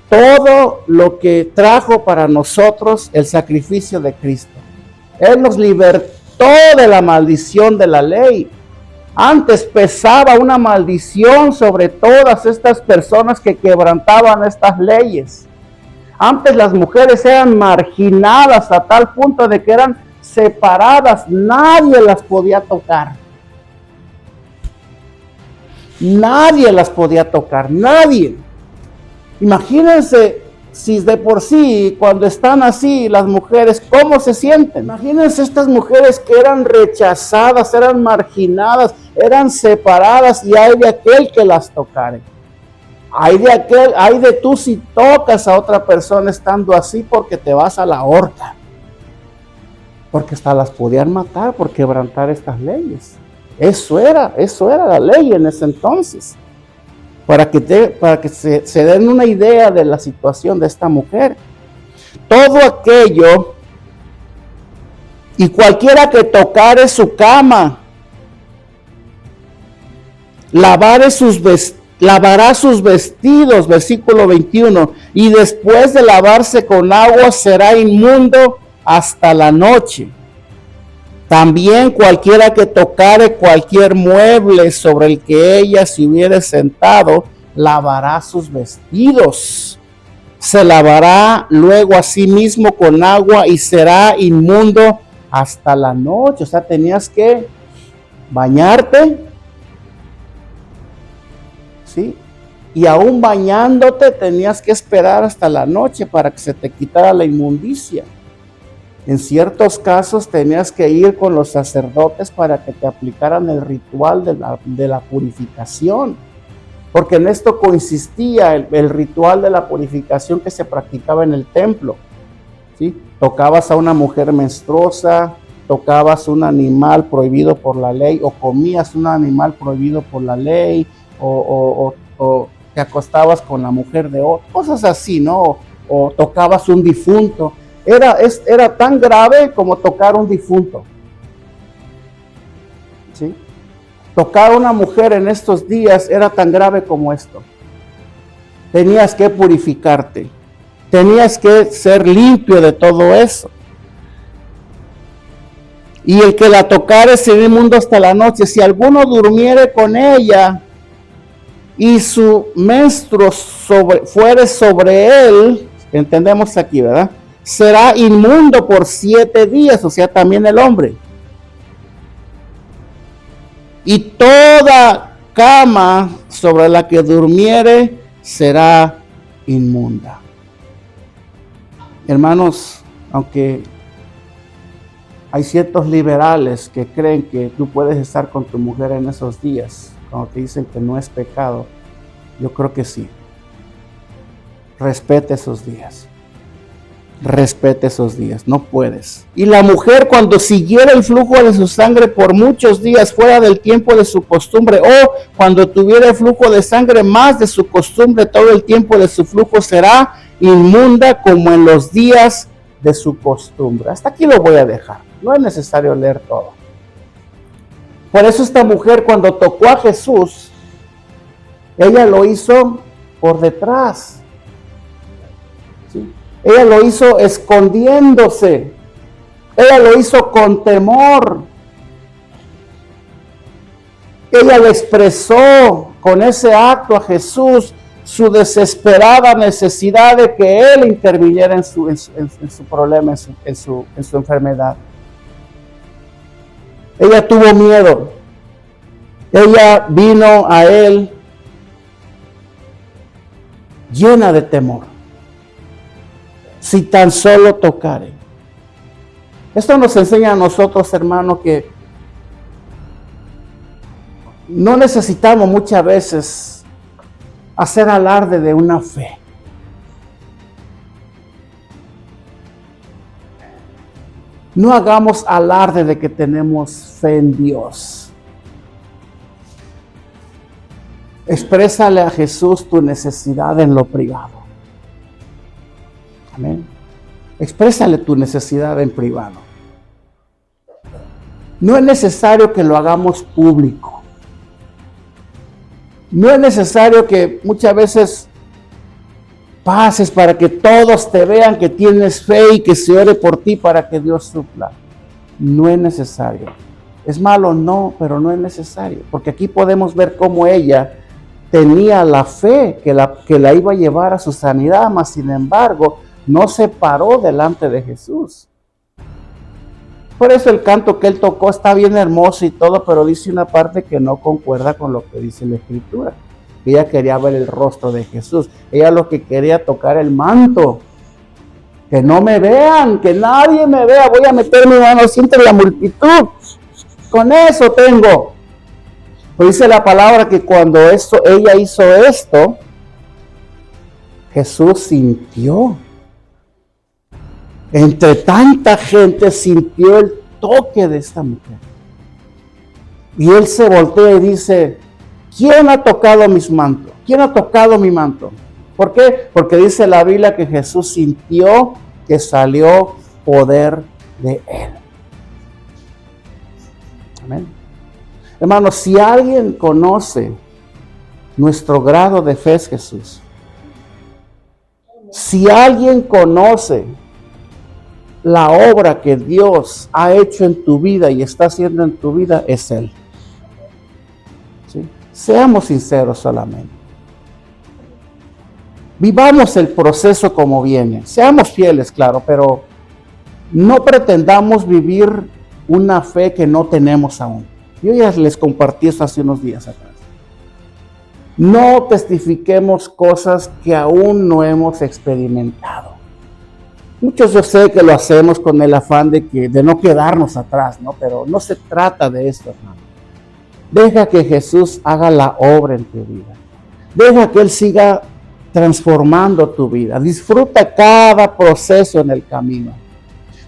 todo lo que trajo para nosotros el sacrificio de Cristo. Él nos libertó de la maldición de la ley. Antes pesaba una maldición sobre todas estas personas que quebrantaban estas leyes. Antes las mujeres eran marginadas a tal punto de que eran separadas. Nadie las podía tocar. Nadie las podía tocar. Nadie. Imagínense si de por sí, cuando están así las mujeres, ¿cómo se sienten? Imagínense estas mujeres que eran rechazadas, eran marginadas, eran separadas, y hay de aquel que las tocare. Hay de tú si tocas a otra persona estando así, porque te vas a la horca. Porque hasta las podían matar por quebrantar estas leyes. Eso era la ley en ese entonces. Para que se den una idea de la situación de esta mujer. Todo aquello y cualquiera que tocare su cama, lavará sus vestidos, versículo 21, y después de lavarse con agua será inmundo hasta la noche. También cualquiera que tocare cualquier mueble sobre el que ella se hubiere sentado, lavará sus vestidos. Se lavará luego a sí mismo con agua y será inmundo hasta la noche. O sea, tenías que bañarte, ¿sí? Y aún bañándote tenías que esperar hasta la noche para que se te quitara la inmundicia. En ciertos casos tenías que ir con los sacerdotes para que te aplicaran el ritual de la purificación, porque en esto consistía el ritual de la purificación que se practicaba en el templo, ¿sí? Tocabas a una mujer menstruosa, tocabas un animal prohibido por la ley, o comías un animal prohibido por la ley, o te acostabas con la mujer de otro, cosas así, ¿no? O tocabas un difunto. Era tan grave como tocar un difunto, ¿sí? Tocar a una mujer en estos días era tan grave como esto. Tenías que purificarte, tenías que ser limpio de todo eso. Y el que la tocare será inmundo hasta la noche. Si alguno durmiere con ella y su menstruo fuere sobre él, entendemos aquí, ¿verdad? Será inmundo por 7 días, o sea, también el hombre. Y toda cama sobre la que durmiere será inmunda. Hermanos, aunque hay ciertos liberales que creen que tú puedes estar con tu mujer en esos días, cuando te dicen que no es pecado, yo creo que sí. Respete esos días. respete esos días, no puedes. Y la mujer, cuando siguiera el flujo de su sangre por muchos días fuera del tiempo de su costumbre, o cuando tuviera el flujo de sangre más de su costumbre todo el tiempo de su flujo, será inmunda como en los días de su costumbre. Hasta aquí lo voy a dejar, no es necesario leer todo. Por eso esta mujer, cuando tocó a Jesús, ella lo hizo por detrás, ¿sí? Ella lo hizo escondiéndose. Ella lo hizo con temor. Ella le expresó con ese acto a Jesús su desesperada necesidad de que Él interviniera en su problema, en su enfermedad. Ella tuvo miedo. Ella vino a Él llena de temor. Si tan solo tocare. Esto nos enseña a nosotros, hermanos, que no necesitamos muchas veces hacer alarde de una fe. No hagamos alarde de que tenemos fe en Dios. Exprésale a Jesús tu necesidad en lo privado. Amén. Exprésale tu necesidad en privado. No es necesario que lo hagamos público. No es necesario que muchas veces pases para que todos te vean que tienes fe y que se ore por ti para que Dios supla. No es necesario. ¿Es malo? No, pero no es necesario. Porque aquí podemos ver cómo ella tenía la fe que la iba a llevar a su sanidad, mas sin embargo no se paró delante de Jesús. Por eso el canto que él tocó está bien hermoso y todo, pero dice una parte que no concuerda con lo que dice la Escritura. Ella quería ver el rostro de Jesús. Ella lo que quería tocar el manto. Que no me vean, que nadie me vea. Voy a meter mi mano entre la multitud. Con eso tengo. Pues dice la palabra que cuando ella hizo esto, Jesús sintió. Entre tanta gente sintió el toque de esta mujer. Y él se voltea y dice, ¿quién ha tocado mis mantos? ¿Quién ha tocado mi manto? ¿Por qué? Porque dice la Biblia que Jesús sintió que salió poder de él. Amén. Hermanos, si alguien conoce nuestro grado de fe es Jesús. Si alguien conoce la obra que Dios ha hecho en tu vida y está haciendo en tu vida, es Él. ¿Sí? Seamos sinceros solamente. Vivamos el proceso como viene. Seamos fieles, claro, pero no pretendamos vivir una fe que no tenemos aún. Yo ya les compartí esto hace unos días atrás. No testifiquemos cosas que aún no hemos experimentado. Muchos yo sé que lo hacemos con el afán de no quedarnos atrás, ¿no? Pero no se trata de esto, hermano. Deja que Jesús haga la obra en tu vida. Deja que Él siga transformando tu vida. Disfruta cada proceso en el camino.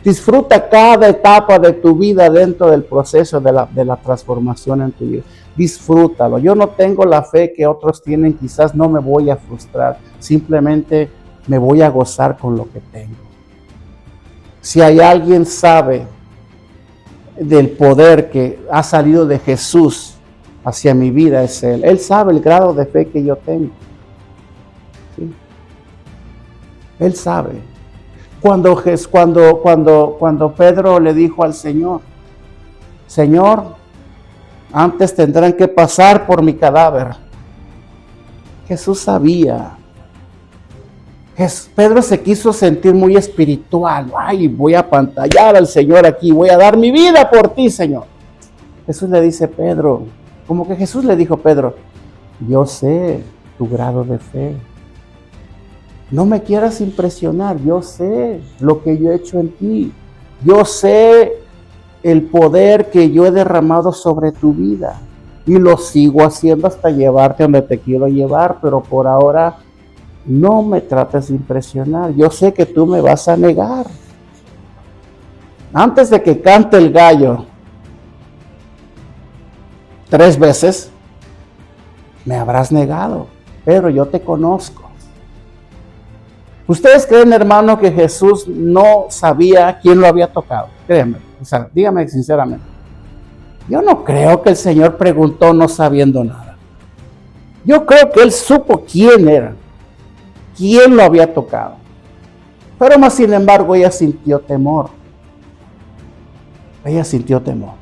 Disfruta cada etapa de tu vida dentro del proceso de la transformación en tu vida. Disfrútalo. Yo no tengo la fe que otros tienen, quizás no me voy a frustrar. Simplemente me voy a gozar con lo que tengo. Si hay alguien sabe del poder que ha salido de Jesús hacia mi vida, es Él. Él sabe el grado de fe que yo tengo. ¿Sí? Él sabe. Cuando Pedro le dijo al Señor, Señor, antes tendrán que pasar por mi cadáver. Jesús sabía. Pedro se quiso sentir muy espiritual. Ay, voy a apantallar al Señor aquí, voy a dar mi vida por ti, Señor. Jesús le dice, Pedro, como que Jesús le dijo, Pedro, yo sé tu grado de fe. No me quieras impresionar, yo sé lo que yo he hecho en ti. Yo sé el poder que yo he derramado sobre tu vida. Y lo sigo haciendo hasta llevarte donde te quiero llevar, pero por ahora no me trates de impresionar. Yo sé que tú me vas a negar. Antes de que cante el gallo 3 veces, me habrás negado, pero yo te conozco. ¿Ustedes creen, hermano, que Jesús no sabía quién lo había tocado? Créanme, o sea, dígame sinceramente. Yo no creo que el Señor preguntó no sabiendo nada. Yo creo que Él supo quién era, quién lo había tocado. Pero más sin embargo, ella sintió temor. Ella sintió temor.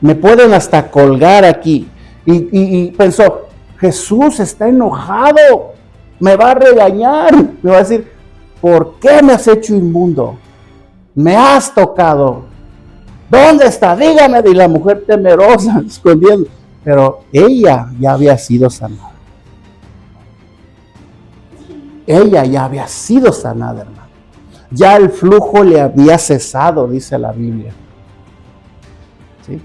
Me pueden hasta colgar aquí. Y pensó, Jesús está enojado, me va a regañar, me va a decir, ¿por qué me has hecho inmundo? Me has tocado. ¿Dónde está? Dígame. Y la mujer temerosa, escondiendo. Pero ella ya había sido sanada. Ella ya había sido sanada, hermano. Ya el flujo le había cesado, dice la Biblia. ¿Sí?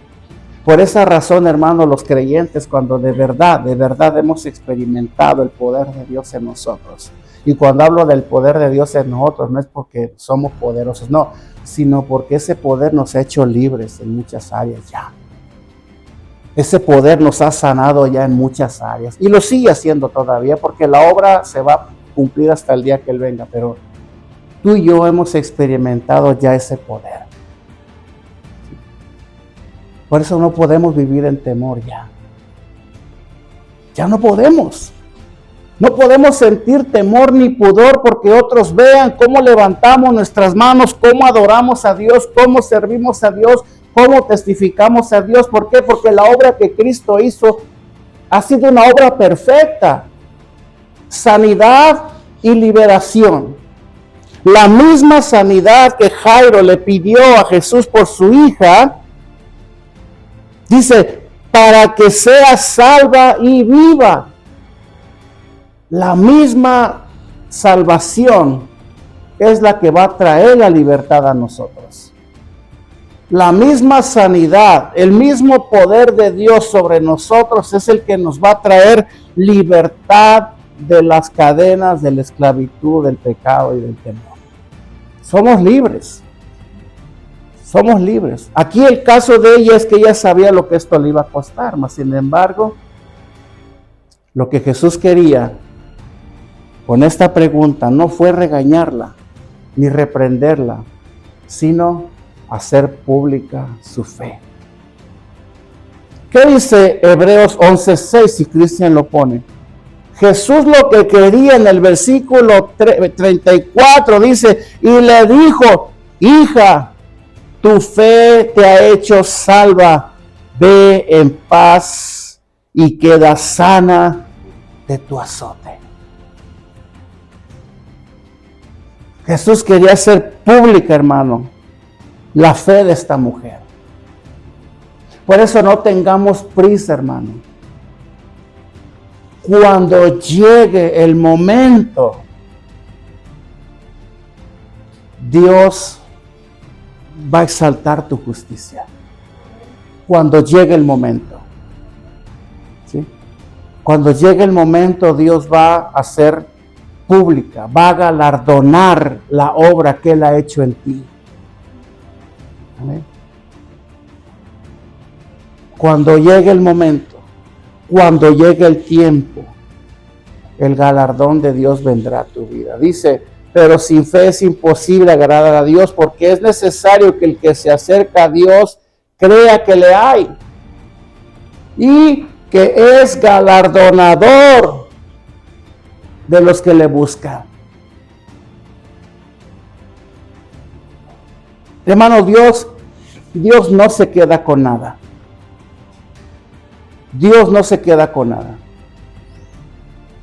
Por esa razón, hermano, los creyentes, cuando de verdad hemos experimentado el poder de Dios en nosotros, y cuando hablo del poder de Dios en nosotros, no es porque somos poderosos, no, sino porque ese poder nos ha hecho libres en muchas áreas ya. Ese poder nos ha sanado ya en muchas áreas, y lo sigue haciendo todavía, porque la obra se va a cumplir hasta el día que Él venga, pero tú y yo hemos experimentado ya ese poder. Por eso no podemos vivir en temor ya. Ya no podemos. No podemos sentir temor ni pudor porque otros vean cómo levantamos nuestras manos, cómo adoramos a Dios, cómo servimos a Dios, cómo testificamos a Dios. ¿Por qué? Porque la obra que Cristo hizo ha sido una obra perfecta. Sanidad y liberación. La misma sanidad que Jairo le pidió a Jesús por su hija, dice, para que sea salva y viva. La misma salvación es la que va a traer la libertad a nosotros. La misma sanidad, el mismo poder de Dios sobre nosotros es el que nos va a traer libertad de las cadenas de la esclavitud, del pecado y del temor. Somos libres. Somos libres. Aquí el caso de ella es que ella sabía lo que esto le iba a costar, mas sin embargo, lo que Jesús quería con esta pregunta no fue regañarla ni reprenderla, sino hacer pública su fe. ¿Qué dice Hebreos 11:6 si Cristian lo pone? Jesús lo que quería en el versículo 34 dice, y le dijo, hija, tu fe te ha hecho salva, ve en paz y queda sana de tu azote. Jesús quería hacer pública, hermano, la fe de esta mujer. Por eso no tengamos prisa, hermano. Cuando llegue el momento, Dios va a exaltar tu justicia. Cuando llegue el momento. ¿Sí? Cuando llegue el momento, Dios va a hacer pública, va a galardonar la obra que Él ha hecho en ti. Amén. Cuando llegue el momento, cuando llegue el tiempo, el galardón de Dios vendrá a tu vida. Dice, pero sin fe es imposible agradar a Dios, porque es necesario que el que se acerca a Dios crea que le hay y que es galardonador de los que le buscan. Hermano, Dios no se queda con nada. Dios no se queda con nada.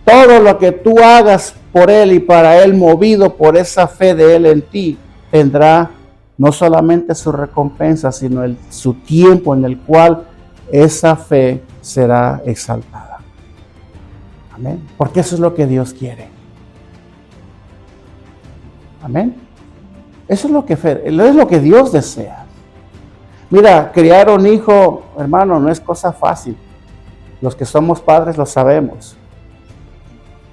Todo lo que tú hagas por Él y para Él, movido por esa fe de Él en ti, tendrá no solamente su recompensa, sino su tiempo en el cual esa fe será exaltada. Amén. Porque eso es lo que Dios quiere. Amén. Eso es lo que Dios desea. Mira, criar un hijo, hermano, no es cosa fácil. Los que somos padres lo sabemos.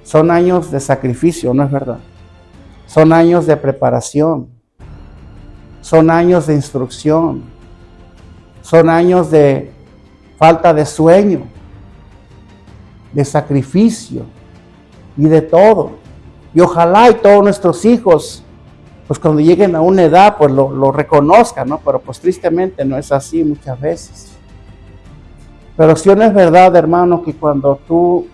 Son años de sacrificio, ¿no es verdad? Son años de preparación. Son años de instrucción. Son años de falta de sueño, de sacrificio y de todo. Y ojalá y todos nuestros hijos, pues cuando lleguen a una edad, pues lo reconozcan, ¿no? Pero pues tristemente no es así muchas veces. Pero sí no es verdad, hermano, que cuando tú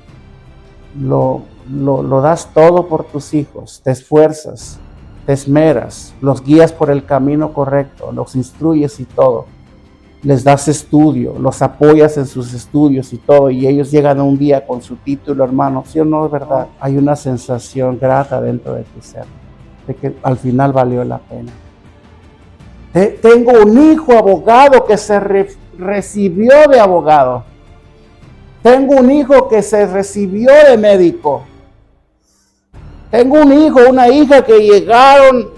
lo das todo por tus hijos, te esfuerzas, te esmeras, los guías por el camino correcto, los instruyes y todo, les das estudio, los apoyas en sus estudios y todo, y ellos llegan un día con su título, hermano, ¿sí o no es verdad? Hay una sensación grata dentro de tu ser, de que al final valió la pena. Tengo un hijo abogado que se recibió de abogado. Tengo un hijo que se recibió de médico. Tengo un hijo, una hija que llegaron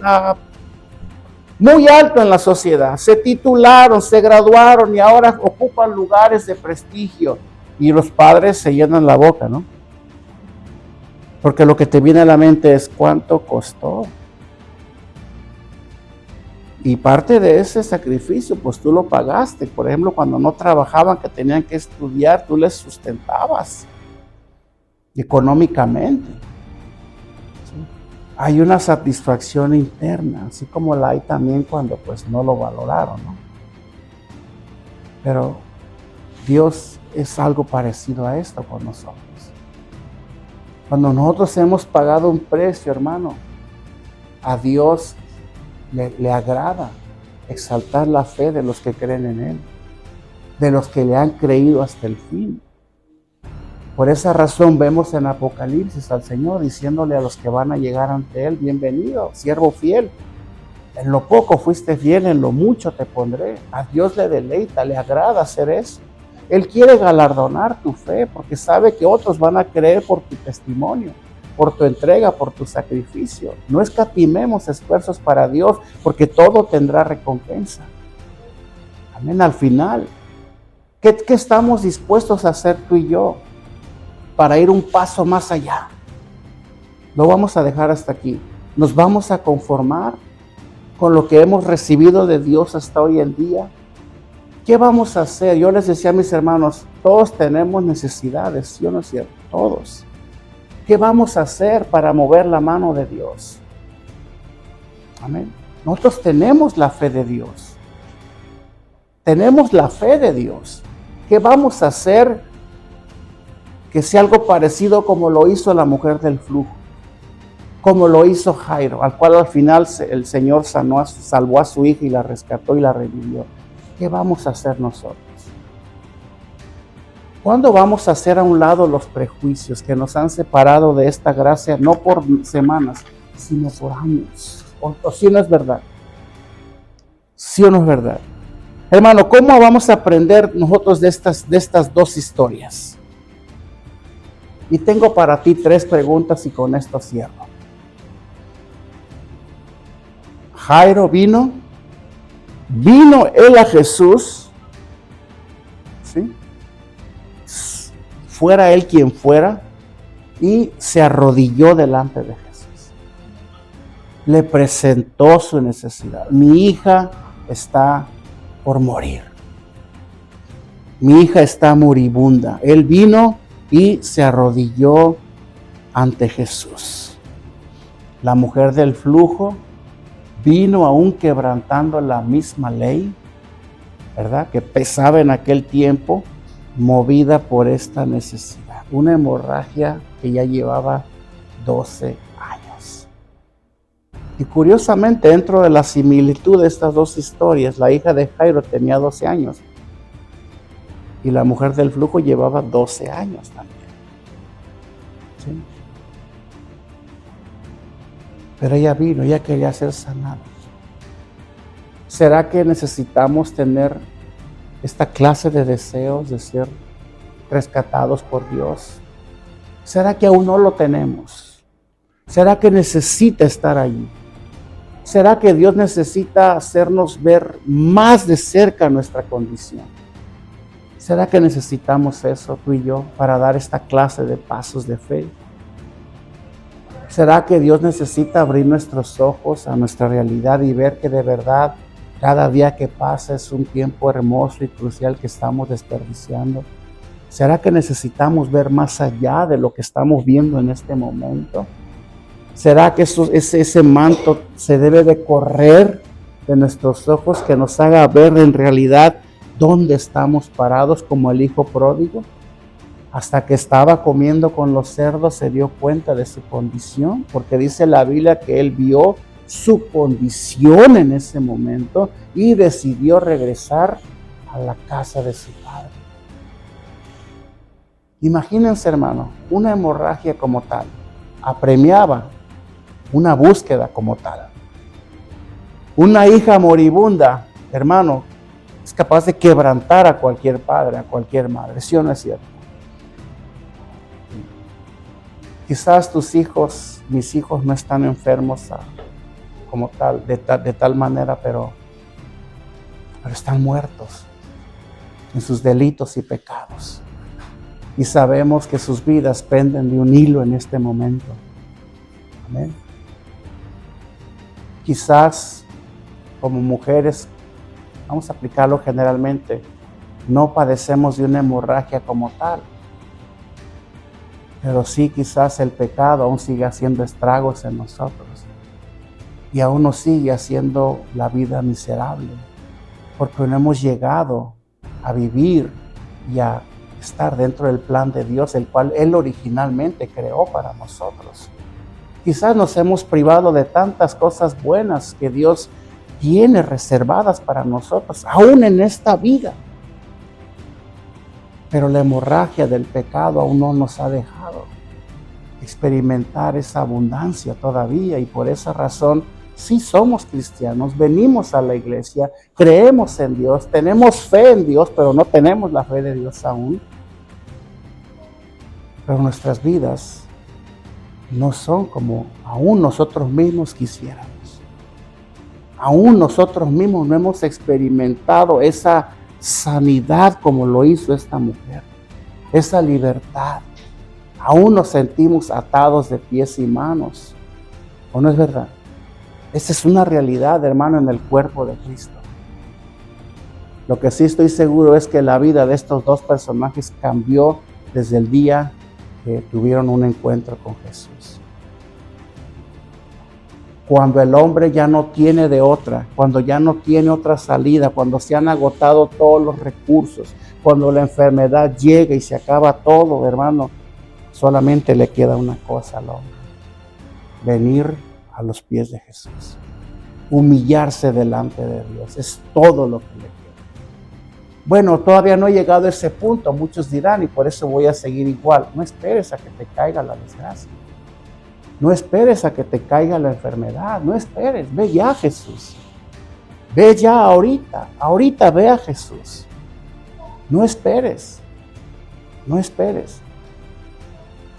muy alto en la sociedad. Se titularon, se graduaron y ahora ocupan lugares de prestigio. Y los padres se llenan la boca, ¿no? Porque lo que te viene a la mente es cuánto costó. Y parte de ese sacrificio, pues tú lo pagaste. Por ejemplo, cuando no trabajaban, que tenían que estudiar, tú les sustentabas económicamente. ¿Sí? Hay una satisfacción interna, así como la hay también cuando pues no lo valoraron, ¿no? Pero Dios es algo parecido a esto con nosotros. Cuando nosotros hemos pagado un precio, hermano, a Dios le agrada exaltar la fe de los que creen en Él, de los que le han creído hasta el fin. Por esa razón vemos en Apocalipsis al Señor diciéndole a los que van a llegar ante Él: bienvenido, siervo fiel. En lo poco fuiste fiel, en lo mucho te pondré. A Dios le deleita, le agrada hacer eso. Él quiere galardonar tu fe porque sabe que otros van a creer por tu testimonio, por tu entrega, por tu sacrificio. No escatimemos esfuerzos para Dios, porque todo tendrá recompensa. Amén. Al final, ¿qué estamos dispuestos a hacer tú y yo para ir un paso más allá? Lo vamos a dejar hasta aquí. Nos vamos a conformar con lo que hemos recibido de Dios hasta hoy en día. ¿Qué vamos a hacer? Yo les decía a mis hermanos, todos tenemos necesidades, ¿sí o no es cierto? Todos. ¿Qué vamos a hacer para mover la mano de Dios? Amén. Nosotros tenemos la fe de Dios. Tenemos la fe de Dios. ¿Qué vamos a hacer que sea algo parecido como lo hizo la mujer del flujo? Como lo hizo Jairo, al cual al final el Señor salvó a su hija y la rescató y la revivió. ¿Qué vamos a hacer nosotros? ¿Cuándo vamos a hacer a un lado los prejuicios que nos han separado de esta gracia, no por semanas, sino por años? ¿O sí o no es verdad? ¿Sí o no es verdad? Hermano, ¿cómo vamos a aprender nosotros de estas dos historias? Y tengo para ti 3 preguntas y con esto cierro. Jairo vino él a Jesús, ¿sí? Fuera él quien fuera, y se arrodilló delante de Jesús. Le presentó su necesidad. Mi hija está por morir. Mi hija está moribunda. Él vino y se arrodilló ante Jesús. La mujer del flujo vino aún quebrantando la misma ley, ¿verdad?, que pesaba en aquel tiempo, movida por esta necesidad. Una hemorragia que ya llevaba 12 años. Y curiosamente, dentro de la similitud de estas dos historias, la hija de Jairo tenía 12 años y la mujer del flujo llevaba 12 años también. ¿Sí? Pero ella vino, ella quería ser sanada. ¿Será que necesitamos tener esta clase de deseos de ser rescatados por Dios? ¿Será que aún no lo tenemos? ¿Será que necesita estar allí? ¿Será que Dios necesita hacernos ver más de cerca nuestra condición? ¿Será que necesitamos eso, tú y yo, para dar esta clase de pasos de fe? ¿Será que Dios necesita abrir nuestros ojos a nuestra realidad y ver que de verdad cada día que pasa es un tiempo hermoso y crucial que estamos desperdiciando? ¿Será que necesitamos ver más allá de lo que estamos viendo en este momento? ¿Será que ese manto se debe de correr de nuestros ojos, que nos haga ver en realidad dónde estamos parados como el hijo pródigo? Hasta que estaba comiendo con los cerdos se dio cuenta de su condición, porque dice la Biblia que él vio su condición en ese momento y decidió regresar a la casa de su padre. Imagínense, hermano, una hemorragia como tal apremiaba una búsqueda como tal. Una hija moribunda, hermano, es capaz de quebrantar a cualquier padre, a cualquier madre. ¿Sí o no es cierto? Quizás tus hijos, mis hijos no están enfermos como tal, de tal manera, pero están muertos en sus delitos y pecados. Y sabemos que sus vidas penden de un hilo en este momento. Amén. Quizás como mujeres, vamos a aplicarlo generalmente, no padecemos de una hemorragia como tal, pero sí quizás el pecado aún sigue haciendo estragos en nosotros y aún nos sigue haciendo la vida miserable, porque no hemos llegado a vivir y a estar dentro del plan de Dios, el cual Él originalmente creó para nosotros. Quizás nos hemos privado de tantas cosas buenas que Dios tiene reservadas para nosotros, aún en esta vida. Pero la hemorragia del pecado aún no nos ha dejado experimentar esa abundancia todavía, y por esa razón sí somos cristianos, venimos a la iglesia, creemos en Dios, tenemos fe en Dios, pero no tenemos la fe de Dios aún. Pero nuestras vidas no son como aún nosotros mismos quisiéramos. Aún nosotros mismos no hemos experimentado esa sanidad como lo hizo esta mujer, esa libertad. Aún nos sentimos atados de pies y manos. ¿O no es verdad? Esa es una realidad, hermano, en el cuerpo de Cristo. Lo que sí estoy seguro es que la vida de estos dos personajes cambió desde el día que tuvieron un encuentro con Jesús. Cuando el hombre ya no tiene de otra, cuando ya no tiene otra salida, cuando se han agotado todos los recursos, cuando la enfermedad llega y se acaba todo, hermano, solamente le queda una cosa al hombre: venir a los pies de Jesús, humillarse delante de Dios. Es todo lo que le queda. Bueno, todavía no he llegado a ese punto, muchos dirán, y por eso voy a seguir igual. No esperes a que te caiga la desgracia. No esperes a que te caiga la enfermedad. No esperes, ve ya a Jesús. Ve ya ahorita ve a Jesús. No esperes.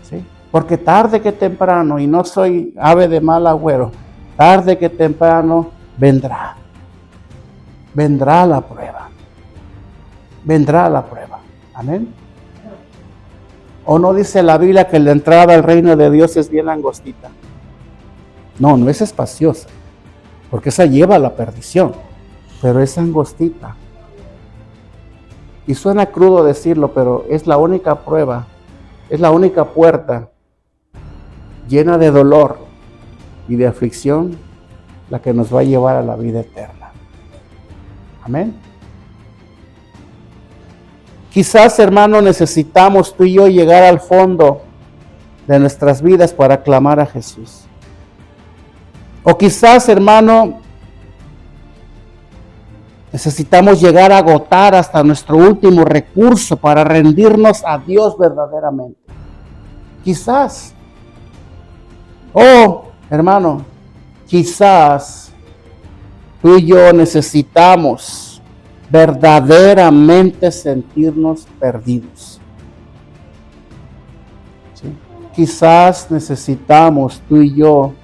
¿Sí? Porque tarde que temprano, y no soy ave de mal agüero, tarde que temprano vendrá la prueba. Vendrá la prueba. Amén. ¿O no dice la Biblia que la entrada al reino de Dios es bien angostita? No es espaciosa, porque esa lleva a la perdición, pero es angostita. Y suena crudo decirlo, pero es la única prueba, es la única puerta llena de dolor y de aflicción, la que nos va a llevar a la vida eterna. Amén. Quizás, hermano, necesitamos tú y yo llegar al fondo de nuestras vidas para clamar a Jesús. O quizás, hermano, necesitamos llegar a agotar hasta nuestro último recurso para rendirnos a Dios verdaderamente. Quizás. Oh, hermano, quizás tú y yo necesitamos verdaderamente sentirnos perdidos. ¿Sí? Quizás necesitamos tú y yo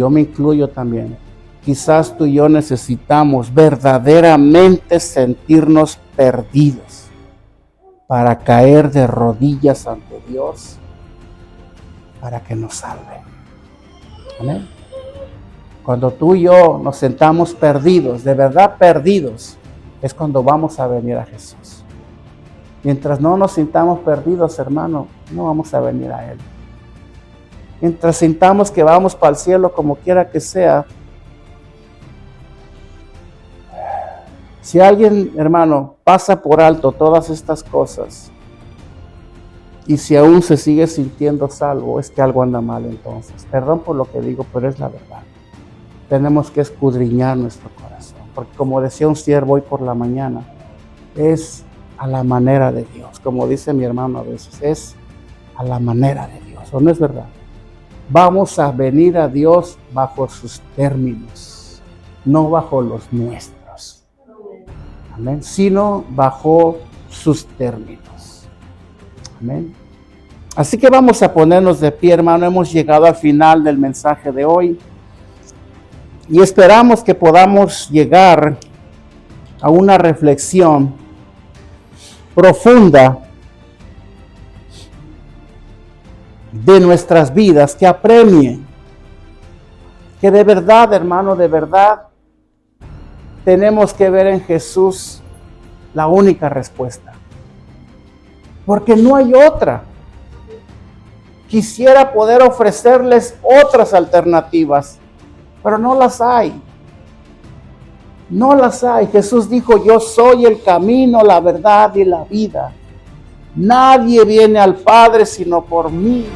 me incluyo también, quizás tú y yo necesitamos verdaderamente sentirnos perdidos para caer de rodillas ante Dios, para que nos salve. Amén. Cuando tú y yo nos sentamos perdidos, de verdad perdidos, es cuando vamos a venir a Jesús. Mientras no nos sintamos perdidos, hermano, no vamos a venir a Él. Mientras sintamos que vamos para el cielo como quiera que sea. Si alguien, hermano, pasa por alto todas estas cosas y si aún se sigue sintiendo salvo, es que algo anda mal entonces. Perdón por lo que digo, pero es la verdad. Tenemos que escudriñar nuestro corazón, porque como decía un siervo hoy por la mañana, es a la manera de Dios. Como dice mi hermano a veces, es a la manera de Dios, ¿o no es verdad? Vamos a venir a Dios bajo sus términos, no bajo los nuestros. Amén. Sino bajo sus términos. Amén. Así que vamos a ponernos de pie, hermano. Hemos llegado al final del mensaje de hoy. Y esperamos que podamos llegar a una reflexión profunda de nuestras vidas, que apremie, que de verdad, hermano, de verdad, tenemos que ver en Jesús la única respuesta, porque no hay otra. Quisiera poder ofrecerles otras alternativas, pero no las hay. No las hay. Jesús dijo: yo soy el camino, la verdad y la vida. Nadie viene al Padre sino por mí.